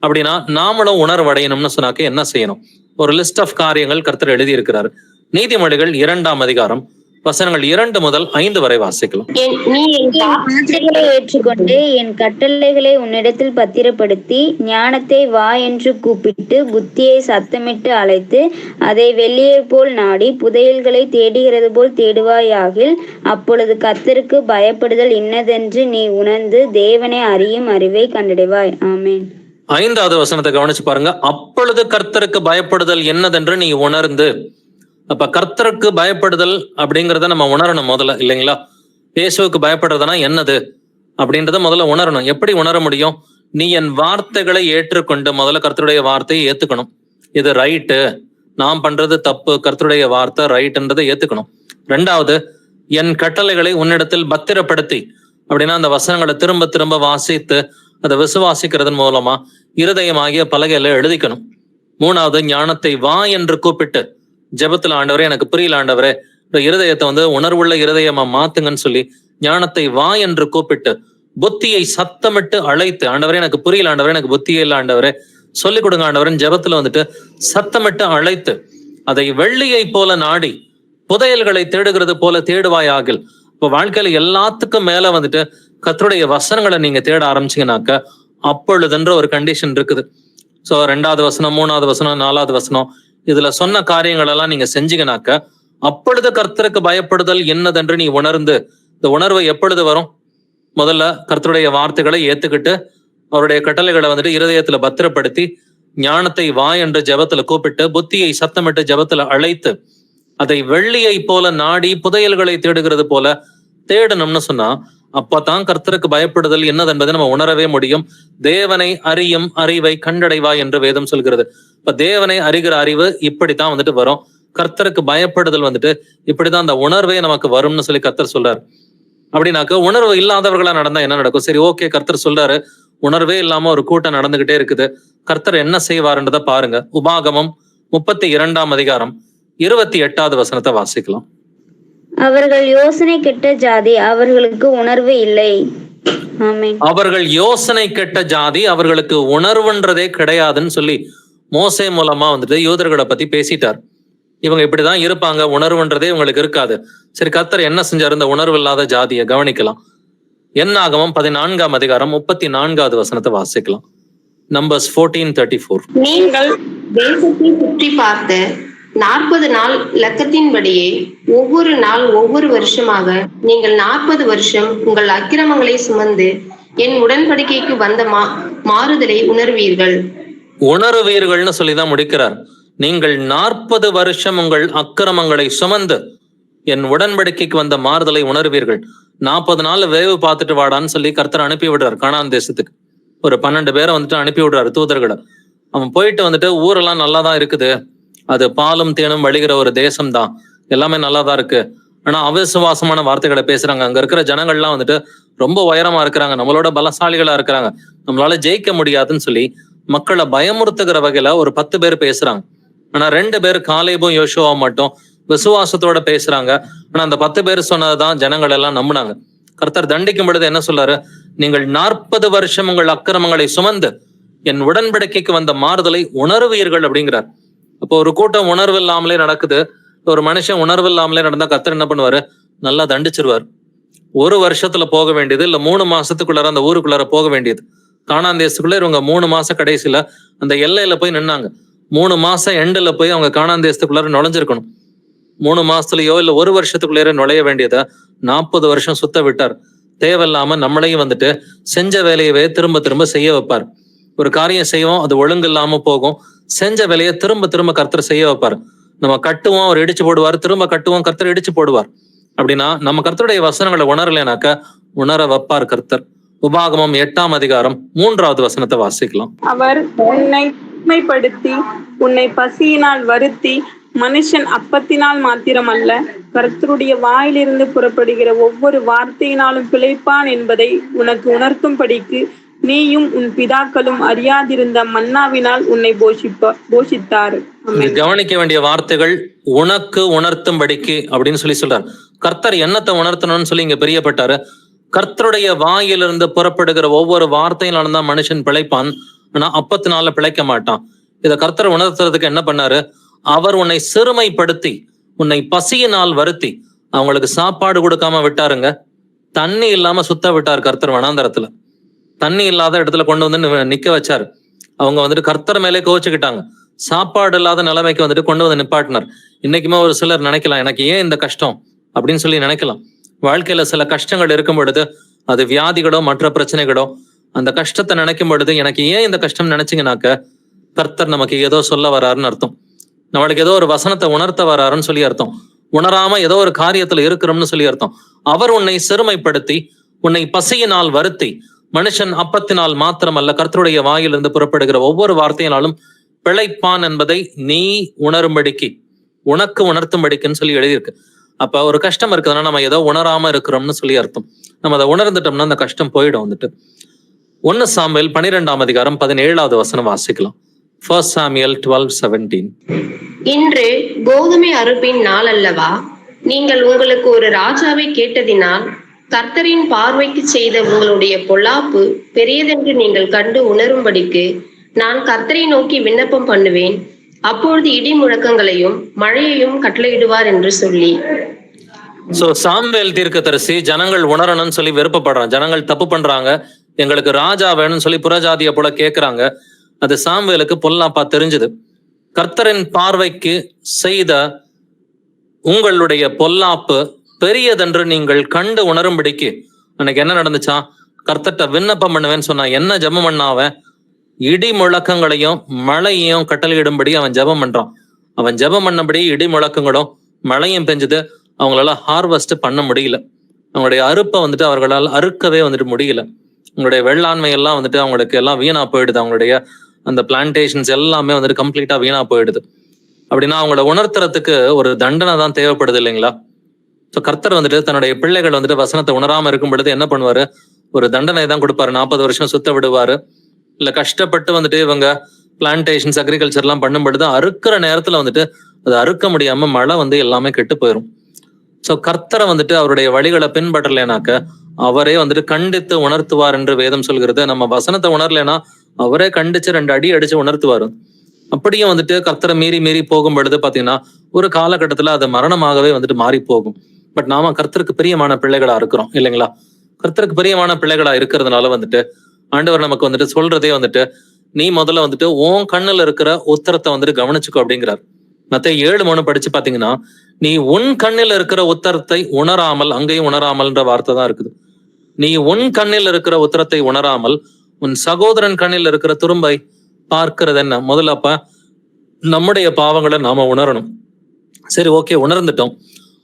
அப்படின்னா நாமளும் உணர்வடையணும்னு சொன்னாக்க என்ன செய்யணும்? ஒரு லிஸ்ட் ஆஃப் காரியங்கள் கர்த்தர் எழுதி இருக்கிறார். நீதிமொழிகள் 2ஆம் அதிகாரம் வசனங்கள் 2 முதல் 5 வரை வாசிக்கலாம். நீ என் என் வார்த்தைகளை ஏற்றுக்கொண்டு என் கட்டளைகளை உன்னிடத்தில் பத்திரப்படுத்தி ஞானத்தை வா என்று கூப்பிட்டு புத்தியை சத்தமிட்டு அழைத்து அதை வெள்ளியை போல் நாடி புதையல்களை தேடுகிறது போல் தேடுவாயாகில் அப்பொழுது கர்த்தருக்கு பயப்படுதல் இன்னதென்று நீ உணர்ந்து தேவனை அறியும் அறிவை கண்டடைவாய். ஆமென். 5வது வசனத்தை கவனிச்சு பாருங்க. அப்பொழுது கர்த்தருக்கு பயப்படுதல் என்னதென்று நீ உணர்ந்து. அப்ப கர்த்தருக்கு பயப்படுதல் அப்படிங்கிறத நம்ம உணரணும் முதல்ல, இல்லைங்களா? இயேசுவுக்கு பயப்படுறதுனா என்னது அப்படின்றத முதல்ல உணரணும். எப்படி உணர முடியும்? நீ என் வார்த்தைகளை ஏற்றுக்கொண்டு, முதல்ல கர்த்தருடைய வார்த்தையை ஏத்துக்கணும். இது ரைட்டு, நான் பண்றது தப்பு, கர்த்தருடைய வார்த்தை ரைட்ன்றதை ஏத்துக்கணும். 2வது, என் கட்டளைகளை உன்னிடத்தில் பத்திரப்படுத்தி, அப்படின்னா அந்த வசனங்களை திரும்ப திரும்ப வாசித்து அதை விசுவாசிக்கிறதன் மூலமா இருதயமாகிய பலகையில எழுதிக்கணும். 3வது, ஞானத்தை வா என்று கூப்பிட்டு ஜெபத்துல, ஆண்டவரே எனக்கு புரியல ஆண்டவரே, இருதயத்தை உணர்வுள்ள இருதயமா மாத்துங்கன்னு சொல்லி ஞானத்தை வா என்று கூப்பிட்டு புத்தியை சத்தமிட்டு அழைத்து, ஆண்டவரே எனக்கு புரியல ஆண்டவரே, எனக்கு புத்தியே இல்லை ஆண்டவரே, சொல்லிக் கொடுங்க ஆண்டவரன் ஜெபத்துல சத்தமிட்டு அழைத்து அதை வெள்ளியை போல நாடி புதையல்களை தேடுகிறது போல தேடுவாயாகில். இப்போ வாழ்க்கையில எல்லாத்துக்கும் மேல கர்த்தருடைய வசனங்களை நீங்க தேட ஆரம்பிச்சீங்கன்னாக்க அப்பொழுதுன்ற ஒரு கண்டிஷன் இருக்குது. சோ 2வது வசனம், 3வது வசனம், 4வது வசனம், இதுல சொன்ன காரியங்கள் எல்லாம் நீங்க செஞ்சீங்கன்னாக்க அப்பொழுது கர்த்தருக்கு பயப்படுதல் என்னதென்று நீ உணர்ந்து. இந்த உணர்வு எப்பொழுது வரும்? முதல்ல கர்த்தருடைய வார்த்தைகளை ஏத்துக்கிட்டு அவருடைய கட்டளைகளை இருதயத்துல பத்திரப்படுத்தி ஞானத்தை வா என்று ஜெபத்துல கூப்பிட்டு புத்தியை சத்தமிட்டு ஜெபத்துல அழைத்து அதை வெள்ளியை போல நாடி புதையல்களை தேடுகிறது போல தேடணும்னு சொன்னா அப்பதான் கர்த்தருக்கு பயப்படுதல் என்னதென்பதை நம்ம உணரவே முடியும். தேவனை அறியும் அறிவை கண்டடைவா என்று வேதம் சொல்கிறது. இப்ப தேவனை அறிகிற அறிவு இப்படித்தான் வரும். கர்த்தருக்கு பயப்படுதல் இப்படிதான் அந்த உணர்வே நமக்கு வரும்னு சொல்லி கர்த்தர் சொல்றாரு. அப்படின்னாக்க உணர்வு இல்லாதவர்களா நடந்தா என்ன நடக்கும்? சரி, ஓகே, கர்த்தர் சொல்றாரு, உணர்வே இல்லாம ஒரு கூட்டம் நடந்துகிட்டே இருக்குது, கர்த்தர் என்ன செய்வாருன்றத பாருங்க. உபாகமம் 32ஆம் அதிகாரம் 28வது வசனத்தை வாசிக்கலாம். அவர்கள் யோசனை கெட்ட ஜாதி, அவர்களுக்கு உணர்வு இல்லை. ஆமென். அவர்கள் யோசனை கெட்ட ஜாதி, அவர்களுக்கு உணர்வுன்றதே கிடையாதுன்னு சொல்லி மோசே மூலமா யூதர்களை பத்தி பேசிட்டார். இவங்க இப்படிதான் இருப்பாங்க, உணர்வுன்றதே இவங்களுக்கு இருக்காது. சரி, கர்த்தர் என்ன செஞ்சாரு இந்த உணர்வு இல்லாத ஜாதியை? கவனிக்கலாம். என்னாகமம் 14ஆம் அதிகாரம் 34வது வசனத்தை வாசிக்கலாம். நம்பர்ஸ் 14:34. நீங்கள் தேசத்தை சுற்றி பார்த்த 40 நாள் இலக்கத்தின்படியே ஒவ்வொரு நாள் ஒவ்வொரு வருஷமாக நீங்கள் 40 வருஷம் உங்கள் அக்கிரமங்களை சுமந்து என் உடன்படிக்கைக்கு வந்த மாறுதலை உணர்வீர்கள். உணர்வீர்கள்னு சொல்லிதான் முடிக்கிறார். நீங்கள் 40 வருஷம் உங்கள் அக்கிரமங்களை சுமந்து என் உடன்படிக்கைக்கு வந்த மாறுதலை உணர்வீர்கள். 40 நாள் வேவு பார்த்துட்டு வாடான்னு சொல்லி கர்த்தர் அனுப்பி விடுறார் கானான் தேசத்துக்கு. ஒரு 12 பேரை அனுப்பி விடுறாரு, தூதர்களை. அவன் போயிட்டு ஊரெல்லாம் நல்லாதான் இருக்குது, அது பாலும் தேனும் வழிகிற ஒரு தேசம் தான், எல்லாமே நல்லாதான் இருக்கு. ஆனா அவிசுவாசமான வார்த்தைகளை பேசுறாங்க. அங்க இருக்கிற ஜனங்கள்லாம் ரொம்ப உயரமா இருக்கிறாங்க, நம்மளோட பலசாலிகளா இருக்கிறாங்க, நம்மளால ஜெயிக்க முடியாதுன்னு சொல்லி மக்களை பயமுறுத்துகிற வகையில ஒரு 10 பேர் பேசுறாங்க. ஆனா 2 பேர் காலேபும் யோசுவா மட்டும் விசுவாசத்தோட பேசுறாங்க. ஆனா அந்த 10 பேர் சொன்னதுதான் ஜனங்கள் எல்லாம் நம்பினாங்க. கர்த்தர் தண்டிக்கும் பொழுது என்ன சொல்றாரு? நீங்கள் 40 வருஷம் உங்கள் அக்கிரமங்களை சுமந்து என் உடன்படிக்கைக்கு வந்த மாறுதலை உணர்வீர்கள் அப்படிங்கிறார். அப்போ ஒரு கூட்டம் உணர்வு இல்லாமலே நடக்குது. ஒரு மனுஷன் உணர்வு இல்லாமலே நடந்தா கர்த்தர் என்ன பண்ணுவாரு? நல்லா தண்டிச்சிருவார். 1 வருஷத்துல போக வேண்டியது இல்ல 3 மாசத்துக்குள்ளார அந்த ஊருக்குள்ளார போக வேண்டியது. கானான் தேசத்துக்குள்ள இவங்க 3 மாசம் கடைசியில அந்த எல்லையில போய் நின்னாங்க. 3 மாசம் எண்டுல போய் அவங்க கானான் தேசத்துக்குள்ளார நுழைஞ்சிருக்கணும். 3 மாசத்துலயோ இல்ல 1 வருஷத்துக்குள்ளேயே நுழைய வேண்டியத 40 வருஷம் சுத்த விட்டார். தேவையில்லாம நம்மளையும் செஞ்ச வேலையவே திரும்ப திரும்ப செய்ய வைப்பார். ஒரு காரியம் செய்வோம், அது ஒழுங்கு இல்லாம போகும், செஞ்ச வேலையை திரும்ப திரும்ப கர்த்தர் செய்ய வைப்பார். நம்ம கட்டுவோம், அவர் இடிச்சு போடுவார், திரும்ப கட்டுவோம், கர்த்தர் இடிச்சு போடுவார். அப்படின்னா நம்ம கர்த்தருடைய வசனங்களை உணரலைனாக்க உணர வைப்பார் கர்த்தர். உபாகமம் 8ஆம் அதிகாரம் 3வது வசனத்தை வாசிக்கலாம். அவர் உன்னை உண்மைப்படுத்தி உன்னை பசியினால் வருத்தி மனுஷன் அப்பத்தினால் மாத்திரமல்ல கர்த்தருடைய வாயிலிருந்து புறப்படுகிற ஒவ்வொரு வார்த்தையினாலும் பிழைப்பான் என்பதை உனக்கு உணர்த்தும்படிக்கு நீயும் உன் பிதாக்களும் அறியாதிருந்த மன்னாவினால் உன்னை போஷித்தார். கவனிக்க வேண்டிய வார்த்தைகள் உனக்கு உணர்த்தும்படிக்கு அப்படின்னு சொல்லி சொல்றார். கர்த்தர் என்னத்தை உணர்த்தணும்னு சொல்லி இங்க பிரியப்பட்டாரு. கர்த்தருடைய வாயிலிருந்து புறப்படுகிற ஒவ்வொரு வார்த்தையினாலும் தான் மனுஷன் பிழைப்பான், ஆனா அப்பத்தினால பிழைக்க மாட்டான். இதை கர்த்தர் உணர்த்துறதுக்கு என்ன பண்ணாரு? அவர் உன்னை சிறுமைப்படுத்தி உன்னை பசியினால் வருத்தி, அவங்களுக்கு சாப்பாடு கொடுக்காம விட்டாருங்க, தண்ணி இல்லாம சுத்த விட்டார் கர்த்தர் வனாந்தரத்துல. தண்ணி இல்லாத இடத்துல கொண்டு வந்து நிக்க வச்சாரு. அவங்க வந்துட்டு கர்த்தர் மேலே கோச்சுக்கிட்டாங்க. சாப்பாடு இல்லாத நிலைமைக்கு வந்துட்டு கொண்டு வந்து நிப்பாட்டினார். இன்னைக்குமே ஒரு சிலர் நினைக்கலாம், எனக்கு ஏன் இந்த கஷ்டம் அப்படின்னு சொல்லி நினைக்கலாம். வாழ்க்கையில சில கஷ்டங்கள் இருக்கும் பொழுது, அது வியாதிகளோ மற்ற பிரச்சனைகளோ, அந்த கஷ்டத்தை நினைக்கும் பொழுது எனக்கு ஏன் இந்த கஷ்டம் நினைச்சீங்கன்னாக்க கர்த்தர் நமக்கு ஏதோ சொல்ல வராருன்னு அர்த்தம். நம்மளுக்கு ஏதோ ஒரு வசனத்தை உணர்த்த வராருன்னு சொல்லி அர்த்தம். உணராம ஏதோ ஒரு காரியத்துல இருக்கிறோம்னு சொல்லி அர்த்தம். அவர் உன்னை சிறுமைப்படுத்தி, உன்னை பசியினால் வருத்தி, மனுஷன் அப்பத்தினால் மாத்திரமல்ல கர்த்தருடைய வாயிலிருந்து புறப்படுகிற ஒவ்வொரு வார்த்தையினாலும் பிழைப்பான் என்பதை நீ உணரும்படிக்கு, உனக்கு உணர்த்தும்படிக்குன்னு சொல்லி எழுதியிருக்கு. அப்ப ஒரு கஷ்டம் இருக்குதுன்னா நம்ம ஏதோ உணராம இருக்கிறோம்னு சொல்லி அர்த்தம். நம்ம அதை உணர்ந்துட்டோம்னா அந்த கஷ்டம் போயிடும். வந்துட்டு 1 சாமுவேல் 12ஆம் அதிகாரம் 17வது வசனம் வாசிக்கலாம். 1 சாமுவேல் 12:17. இன்று கோதுமை அறுப்பின் நாள் அல்லவா? நீங்கள் உங்களுக்கு ஒரு ராஜாவை கேட்டதினால் கர்த்தரின் பார்வைக்கு செய்த உங்களுடைய பொல்லாப்பு பெரியதென்று நீங்கள் கண்டு உணரும்படிக்கு நான் கர்த்தரை நோக்கி விண்ணப்பம் பண்ணுவேன். அப்பொழுது இடி முழக்கங்களையும் மழையையும் கட்டளையிடுவார் என்று சொல்லி. சோ சாமுவேல் தீர்க்கதரிசி ஜனங்கள் உணரணும்னு சொல்லி விருப்பப்படுறான். ஜனங்கள் தப்பு பண்றாங்க, எங்களுக்கு ராஜா வேணும்னு சொல்லி புறஜாதிய போல கேட்கிறாங்க. அது சாமுவேலுக்கு பொல்லாப்பா தெரிஞ்சது. கர்த்தரின் பார்வைக்கு செய்த உங்களுடைய பொல்லாப்பு பெரியதென்று நீங்கள் கண்டு உணரும்படிக்கு. அன்னைக்கு என்ன நடந்துச்சா? கர்த்தர்ட்ட விண்ணப்பம் பண்ணுவேன்னு சொன்னா என்ன ஜெபம் பண்ணாவன்? இடி முழக்கங்களையும் மழையையும் கட்டளையிடும்படி அவன் ஜெபம் பண்றான். அவன் ஜெபம் பண்ணபடி இடி முழக்கங்களும் மழையும் பெஞ்சது. அவங்களால ஹார்வெஸ்ட் பண்ண முடியல. அவங்களுடைய அறுப்பை வந்துட்டு அவர்களால் அறுக்கவே வந்துட்டு முடியல. அவங்களுடைய வெள்ளாண்மை எல்லாம் வந்துட்டு அவங்களுக்கு எல்லாம் வீணா போயிடுது. அவங்களுடைய அந்த பிளான்டேஷன்ஸ் எல்லாமே வந்துட்டு கம்ப்ளீட்டா வீணா போயிடுது. அப்படின்னா அவங்கள உணர்த்துறதுக்கு ஒரு தண்டனை தான் தேவைப்படுது இல்லைங்களா? ஸோ கர்த்தர் வந்துட்டு தன்னுடைய பிள்ளைகள் வந்துட்டு வசனத்தை உணராம இருக்கும் பொழுது என்ன பண்ணுவாரு? ஒரு தண்டனை தான் கொடுப்பாரு. 40 வருஷம் சுத்த விடுவாரு. இல்ல கஷ்டப்பட்டு வந்துட்டு இவங்க பிளான்டேஷன்ஸ் அக்ரிகல்ச்சர் எல்லாம் பண்ணும் பொழுது அறுக்கிற நேரத்துல வந்துட்டு அது அறுக்க முடியாம மழை வந்து எல்லாமே கெட்டு போயிடும். ஸோ கர்த்தரை வந்துட்டு அவருடைய வழிகளை பின்பற்றலைனாக்க அவரே வந்துட்டு கண்டித்து உணர்த்துவார் என்று வேதம் சொல்கிறது. நம்ம வசனத்தை உணரலைன்னா அவரே கண்டிச்சு 2 அடி அடிச்சு உணர்த்துவாரு. அப்படியும் வந்துட்டு கர்த்தரை மீறி மீறி போகும் பொழுது பாத்தீங்கன்னா ஒரு காலகட்டத்துல அது மரணமாகவே வந்துட்டு மாறி போகும். பட் நாம கர்த்தருக்கு பிரியமான பிள்ளைகளா இருக்கிறோம் இல்லைங்களா? கர்த்தருக்கு பிரியமான பிள்ளைகளா இருக்கிறதுனால வந்துட்டு ஆண்டவர் நமக்கு வந்துட்டு சொல்றதே வந்துட்டு நீ முதல்ல வந்துட்டு உன் கண்ணுல இருக்கிற உத்தரத்தை வந்துட்டு கவனிச்சுக்கோ அப்படிங்கிறார். மத்தேயு 7:3 படிச்சு பாத்தீங்கன்னா, நீ உன் கண்ணில் இருக்கிற உத்தரத்தை உணராமல், அங்கேயும் உணராமல்ன்ற வார்த்தை தான் இருக்குது. நீ உன் கண்ணில் இருக்கிற உத்தரத்தை உணராமல் உன் சகோதரன் கண்ணில் இருக்கிற துரும்பை பார்க்கிறது என்ன? முதல்ல அப்ப நம்முடைய பாவங்களை நாம உணரணும். சரி, ஓகே,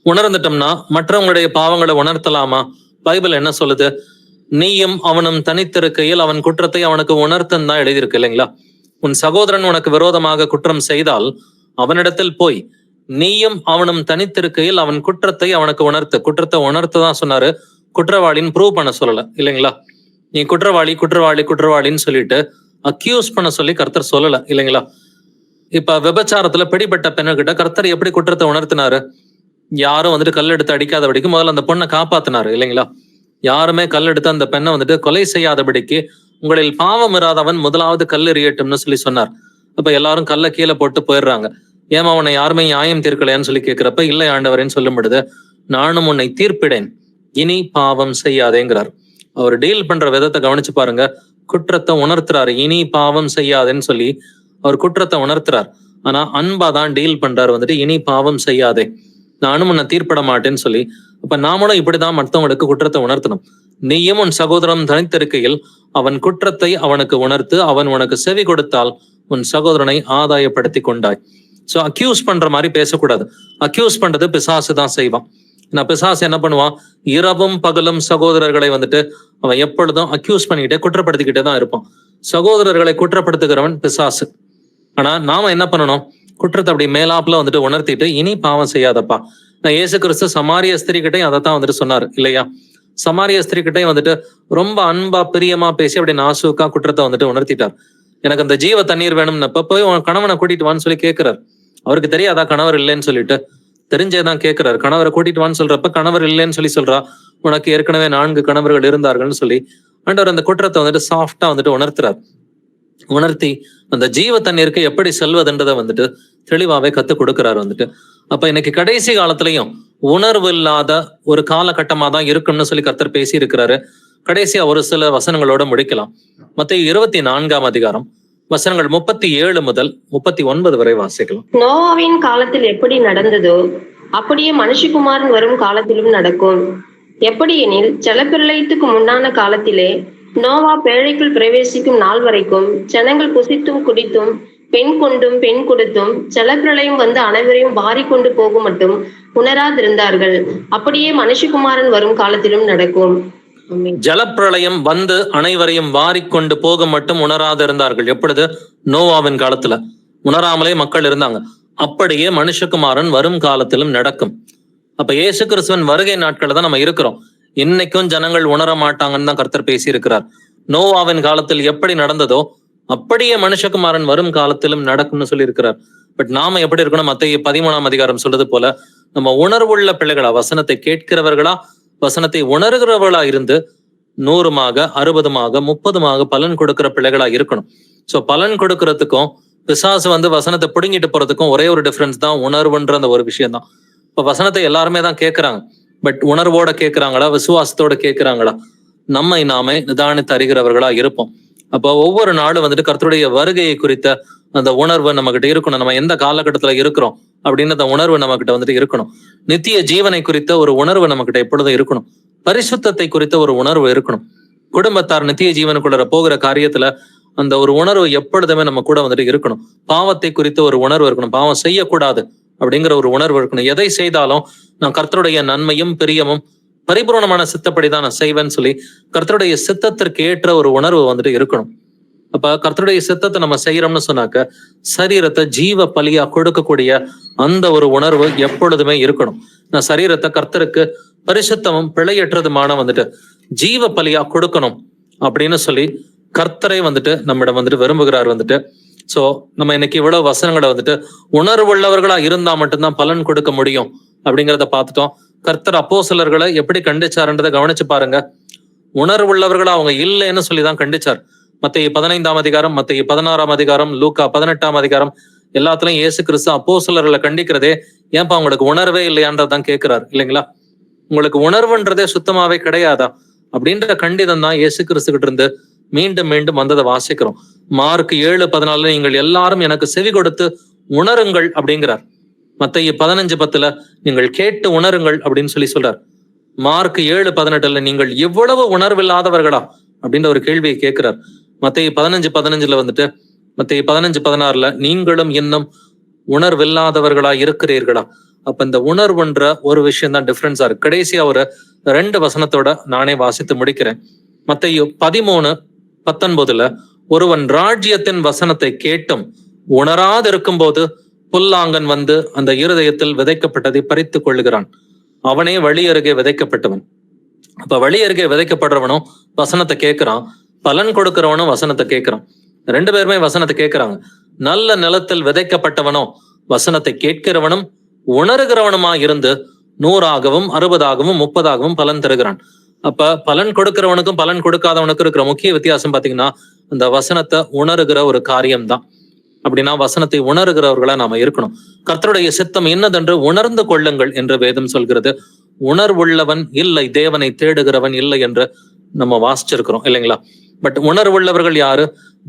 உணர்ந்துட்டோம்னா மற்றவங்களுடைய பாவங்களை உணர்த்தலாமா? பைபிள் என்ன சொல்லுது? நீயும் அவனும் தனித்திருக்கையில் அவன் குற்றத்தை அவனுக்கு உணர்த்தன்னு தான் எழுதியிருக்கு இல்லைங்களா? உன் சகோதரன் உனக்கு விரோதமாக குற்றம் செய்தால் அவனிடத்தில் போய் நீயும் அவனும் தனித்திருக்கையில் அவன் குற்றத்தை அவனுக்கு உணர்த்து. குற்றத்தை உணர்த்ததான் சொன்னாரு, குற்றவாளின்னு ப்ரூவ் பண்ண சொல்லல இல்லைங்களா? நீ குற்றவாளின்னு சொல்லிட்டு அக்யூஸ் பண்ண சொல்லி கர்த்தர் சொல்லல இல்லைங்களா? இப்ப விபச்சாரத்துல பிடிபட்ட பெண்ணுகிட்ட கர்த்தர் எப்படி குற்றத்தை உணர்த்தினாரு? யாரும் வந்துட்டு கல் எடுத்து அடிக்காதபடிக்கு முதல்ல அந்த பொண்ணை காப்பாத்தினாரு இல்லைங்களா? யாருமே கல் எடுத்து அந்த பெண்ணை வந்துட்டு கொலை செய்யாதபடிக்கு உங்களில் பாவம் இராதவன் முதலாவது கல் எறியட்டும்னு சொல்லி சொன்னார். அப்ப எல்லாரும் கல்லை கீழே போட்டு போயிடுறாங்க. ஏமா உன்னை யாருமே நியாயம் தீர்க்கலையான்னு சொல்லி கேட்கிறப்ப இல்லை ஆண்டவரேன்னு சொல்லும் பொழுது நானும் உன்னை தீர்ப்பிடேன், இனி பாவம் செய்யாதேங்கிறார். அவர் டீல் பண்ற விதத்தை கவனிச்சு பாருங்க. குற்றத்தை உணர்த்துறாரு, இனி பாவம் செய்யாதேன்னு சொல்லி அவர் குற்றத்தை உணர்த்துறார். ஆனா அன்பா தான் டீல் பண்றாரு வந்துட்டு, இனி பாவம் செய்யாதே, நானும் உன்னை தீர்ப்பிட மாட்டேன்னு சொல்லி. அப்ப நாமளும் இப்படிதான் மற்றவங்களுக்கு குற்றத்தை உணர்த்தணும். நீயும் உன் சகோதரன் தனித்திருக்கையில் அவன் குற்றத்தை அவனுக்கு உணர்த்து, அவன் உனக்கு செவி கொடுத்தால் உன் சகோதரனை ஆதாயப்படுத்தி கொண்டாய். சோ அக்யூஸ் பண்ற மாதிரி பேசக்கூடாது. அக்யூஸ் பண்றது பிசாசு தான் செய்வான். நான் பிசாசு என்ன பண்ணுவான்? இரவும் பகலும் சகோதரர்களை வந்துட்டு அவன் எப்பொழுதும் அக்யூஸ் பண்ணிக்கிட்டே குற்றப்படுத்திக்கிட்டே தான் இருப்பான். சகோதரர்களை குற்றப்படுத்துகிறவன் பிசாசு. ஆனா நாம என்ன பண்ணணும்? குற்றத்தை அப்படி மேலாப்புல வந்துட்டு உணர்த்திட்டு இனி பாவம் செய்யாதப்பா. நான் இயேசு கிறிஸ்து சமாரிய ஸ்திரீ கிட்டையும் அதைத்தான் வந்துட்டு சொன்னாரு இல்லையா? சமாரிய ஸ்திரீ கிட்டையும் வந்துட்டு ரொம்ப அன்பா பிரியமா பேசி அப்படி நாசுக்கா குற்றத்தை வந்துட்டு உணர்த்திட்டார். எனக்கு அந்த ஜீவ தண்ணீர் வேணும்னப்ப போய் உன் கணவனை கூட்டிட்டு வான்னு சொல்லி கேட்கிறார். அவருக்கு தெரியாதா கணவர் இல்லைன்னு சொல்லிட்டு? தெரிஞ்சேதான் கேட்கிறாரு. கணவரை கூட்டிட்டு வான்னு சொல்றப்ப கணவர் இல்லைன்னு சொல்லி சொல்றா. உனக்கு ஏற்கனவே 4 கணவர்கள் இருந்தார்கள்னு சொல்லி ஆண்டவர் அந்த குற்றத்தை வந்துட்டு சாஃப்டா வந்துட்டு உணர்த்துறார். உணர்த்தி அந்த ஜீவ தண்ணீருக்கு எப்படி செல்வதுன்றதை வந்துட்டு தெளிவாவே கத்து கொடுக்கிறாரு வந்துட்டு. அப்ப இன்னைக்கு கடைசி காலத்திலையும் உணர்வு இல்லாத ஒரு காலகட்டமா தான் இருக்கும்னு சொல்லி கர்த்தர் பேசி இருக்கிறாரு. கடைசியா ஒரு சில வசனங்களோட முடிக்கலாம். மத்தேயு 24ஆம் அதிகாரம் வசனங்கள் 37 முதல் 39 வரை வாசிக்கலாம். நோவாவின் காலத்தில் எப்படி நடந்ததோ அப்படியே மனுஷகுமாரன் வரும் காலத்திலும் நடக்கும். எப்படி எனில் ஜலப்பிரளயத்துக்கு முன்னான காலத்திலே நோவா பேழைக்குள் பிரவேசிக்கும் நாள் வரைக்கும் ஜனங்கள் புசித்தும் குடித்தும் பெண் கொண்டும் பெண் கொடுத்தும் ஜலப்பிரளயம் வந்து அனைவரையும் வாரிக்கொண்டு போகும் மட்டும் உணராதிருந்தார்கள். அப்படியே மனுஷகுமாரன் வரும் காலத்திலும் நடக்கும். ஜலப்பிரளயம் வந்து அனைவரையும் வாரிக்கொண்டு போக மட்டும் உணராது இருந்தார்கள். எப்பொழுது? நோவாவின் காலத்துல உணராமலே மக்கள் இருந்தாங்க. அப்படியே மனுஷகுமாரன் வரும் காலத்திலும் நடக்கும். அப்ப இயேசு கிறிஸ்துவின் வருகை நாட்கள் தான் நம்ம இருக்கிறோம். இன்னைக்கும் ஜனங்கள் உணர மாட்டாங்கன்னு தான் கர்த்தர் பேசி இருக்கிறார். நோவாவின் காலத்தில் எப்படி நடந்ததோ அப்படியே மனுஷகுமாரன் வரும் காலத்திலும் நடக்கும்னு சொல்லி இருக்கிறார். பட் நாம எப்படி இருக்கணும்? மத்தேயு 13ஆம் அதிகாரம் சொல்றது போல நம்ம உணர்வுள்ள பிள்ளைகளா, வசனத்தை கேட்கிறவர்களா, வசனத்தை உணர்கிறவர்களா இருந்து 100மாக 60மாக 30மாக பலன் கொடுக்கிற பிள்ளைகளா இருக்கணும். சோ பலன் கொடுக்கறதுக்கும் பிசாசு வந்து வசனத்தை பிடுங்கிட்டு போறதுக்கும் ஒரே ஒரு டிஃபரன்ஸ் தான், உணர்வுன்ற அந்த ஒரு விஷயம் தான். இப்ப வசனத்தை எல்லாருமே தான் கேட்கிறாங்க. பட் உணர்வோட கேட்கிறாங்களா, விசுவாசத்தோட கேட்கிறாங்களா? நம்மை நாமே நிதானித்து அறிகிறவர்களா இருப்போம். அப்போ ஒவ்வொரு நாளும் வந்துட்டு கர்த்தருடைய வருகையை குறித்த அந்த உணர்வு நம்ம கிட்ட இருக்கணும். நம்ம எந்த காலகட்டத்துல இருக்கிறோம் அப்படின்னு அந்த உணர்வு நம்ம கிட்ட வந்துட்டு இருக்கணும். நித்திய ஜீவனை குறித்த ஒரு உணர்வு நம்ம கிட்ட எப்பொழுதும் இருக்கணும். பரிசுத்தத்தை குறித்த ஒரு உணர்வு இருக்கணும். குடும்பத்தார் நித்திய ஜீவனுக்குள்ள போகிற காரியத்துல அந்த ஒரு உணர்வு எப்பொழுதுமே நம்ம கூட வந்துட்டு இருக்கணும். பாவத்தை குறித்த ஒரு உணர்வு இருக்கணும். பாவம் செய்யக்கூடாது அப்படிங்கிற ஒரு உணர்வு இருக்கணும். எதை செய்தாலும் நான் கர்த்தருடைய நன்மையும் பிரியமும் பரிபூர்ணமான சித்தப்படிதான் நான் செய்வேன்னு சொல்லி கர்த்தருடைய சித்தத்திற்கு ஏற்ற ஒரு உணர்வு வந்துட்டு இருக்கணும். அப்ப கர்த்தருடைய சித்தத்தை நம்ம செய்யறோம்னு சொன்னாக்க சரீரத்தை ஜீவ பலியா கொடுக்கக்கூடிய அந்த ஒரு உணர்வு எப்பொழுதுமே இருக்கணும். நான் சரீரத்தை கர்த்தருக்கு பரிசுத்தமும் பிழையற்றதுமான வந்துட்டு ஜீவ பலியா கொடுக்கணும் அப்படின்னு சொல்லி கர்த்தரை வந்துட்டு நம்மிடம் வந்துட்டு விரும்புகிறார் வந்துட்டு. சோ நம்ம இன்னைக்கு இவ்வளவு வசனங்களை வந்துட்டு உணர்வுள்ளவர்களா இருந்தா மட்டும்தான் பலன் கொடுக்க முடியும் அப்படிங்கிறத பார்த்துட்டோம். கர்த்தர் அப்போஸ்தலர்களை எப்படி கண்டிச்சாருன்றதை கவனிச்சு பாருங்க. உணர்வுள்ளவர்களா அவங்க இல்லைன்னு சொல்லிதான் கண்டிச்சார். மத்தேயு 15ஆம் அதிகாரம், மத்தேயு 16ஆம் அதிகாரம், லூக்கா 18ஆம் அதிகாரம் எல்லாத்துலயும் இயேசு கிறிஸ்து அப்போஸ்தலர்களை கண்டிக்கிறதே ஏன்பா உங்களுக்கு உணர்வே இல்லையான்றதான் கேட்கிறார் இல்லைங்களா? உங்களுக்கு உணர்வுன்றதே சுத்தமாவே கிடையாதா அப்படின்ற கண்டிதம் தான் இயேசு கிறிஸ்து கிட்ட இருந்து மீண்டும் மீண்டும் வந்ததை வாசிக்கிறோம். மார்க் 7:14 நீங்கள் எல்லாரும் எனக்கு செவி கொடுத்து உணருங்கள் அப்படிங்கிறார். மத்தேயு 15:10 நீங்கள் கேட்டு உணருங்கள் அப்படின்னு சொல்லி சொல்றார். மார்க் 7:18 நீங்கள் எவ்வளவு உணர்வில்லாதவர்களா அப்படின்ற ஒரு கேள்வியை கேட்கிறார். மத்தேயு 15:15 வந்துட்டு மத்தேயு 15:16 நீங்களும் இன்னும் உணர்வில்லாதவர்களா இருக்கிறீர்களா? அப்ப இந்த உணர்வுன்ற ஒரு விஷயம் தான் டிஃபரன்ஸா இருக்கு. கடைசியா ஒரு 2 வசனத்தோட நானே வாசித்து முடிக்கிறேன். மத்தேயு 13:19 ஒருவன் ராஜ்யத்தின் வசனத்தை கேட்டும் உணராதிருக்கும் போது புல்லாங்கன் வந்து அந்த இருதயத்தில் விதைக்கப்பட்டதை பறித்து கொள்ளுகிறான். அவனே வழி அருகே விதைக்கப்பட்டவன். அப்ப வழி அருகே விதைக்கப்படுறவனும் வசனத்தை கேட்கிறான், பலன் கொடுக்கிறவனும் வசனத்தை கேட்கிறான். 2 பேருமே வசனத்தை கேட்கிறாங்க. நல்ல நிலத்தில் விதைக்கப்பட்டவனோ வசனத்தை கேட்கிறவனும் உணர்கிறவனுமா இருந்து 100ஆகவும் 60ஆகவும் 30ஆகவும் பலன் தருகிறான். அப்ப பலன் கொடுக்கிறவனுக்கும் பலன் கொடுக்காதவனுக்கும் இருக்கிற முக்கிய வித்தியாசம் பாத்தீங்கன்னா அந்த வசனத்தை உணர்கிற ஒரு காரியம்தான். அப்படின்னா வசனத்தை உணர்கிறவர்களா நாம இருக்கணும். கர்த்தருடைய சித்தம் என்னதென்று உணர்ந்து கொள்ளுங்கள் என்று வேதம் சொல்கிறது. உணர்வுள்ளவன் இல்லை, தேவனை தேடுகிறவன் இல்லை என்று நம்ம வாசிச்சிருக்கிறோம் இல்லைங்களா? பட் உணர்வுள்ளவர்கள் யாரு?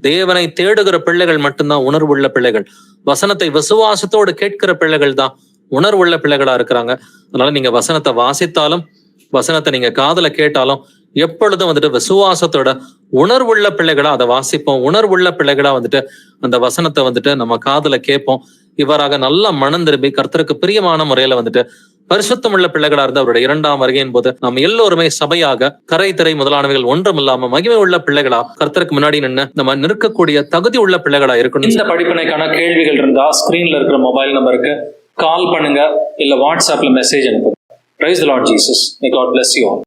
தேவனை தேடுகிற பிள்ளைகள் மட்டும்தான் உணர்வுள்ள பிள்ளைகள். வசனத்தை விசுவாசத்தோடு கேட்கிற பிள்ளைகள் தான் உணர்வுள்ள பிள்ளைகளா இருக்கிறாங்க. அதனால நீங்க வசனத்தை வாசித்தாலும் வசனத்தை நீங்க காதுல கேட்டாலும் எப்பொழுதும் வந்துட்டு விசுவாசத்தோட உணர்வுள்ள பிள்ளைகளா அதை வாசிப்போம். உணர்வுள்ள பிள்ளைகளா வந்துட்டு அந்த வசனத்தை வந்துட்டு நம்ம காதுல கேட்போம். இவராக நல்ல மனம் திரும்பி கர்த்தருக்கு பிரியமான முறையில வந்துட்டு பரிசுத்தம் உள்ள பிள்ளைகளா இருந்து அவருடைய 2ஆம் வருகையின் போது நாம் எல்லோருமே சபையாக கரை திரை முதலானவைகள் ஒன்றும் இல்லாம மகிமை உள்ள பிள்ளைகளா கர்த்தருக்கு முன்னாடி நின்று நம்ம நிற்கக்கூடிய தகுதி உள்ள பிள்ளைகளா இருக்கணும். இந்த படிப்பினைக்கான கேள்விகள் இருந்தா ஸ்கிரீன்ல இருக்கிற மொபைல் நம்பருக்கு கால் பண்ணுங்க, இல்ல வாட்ஸ்அப்ல மெசேஜ் அனுப்புங்க. Praise the Lord Jesus. May God bless you all.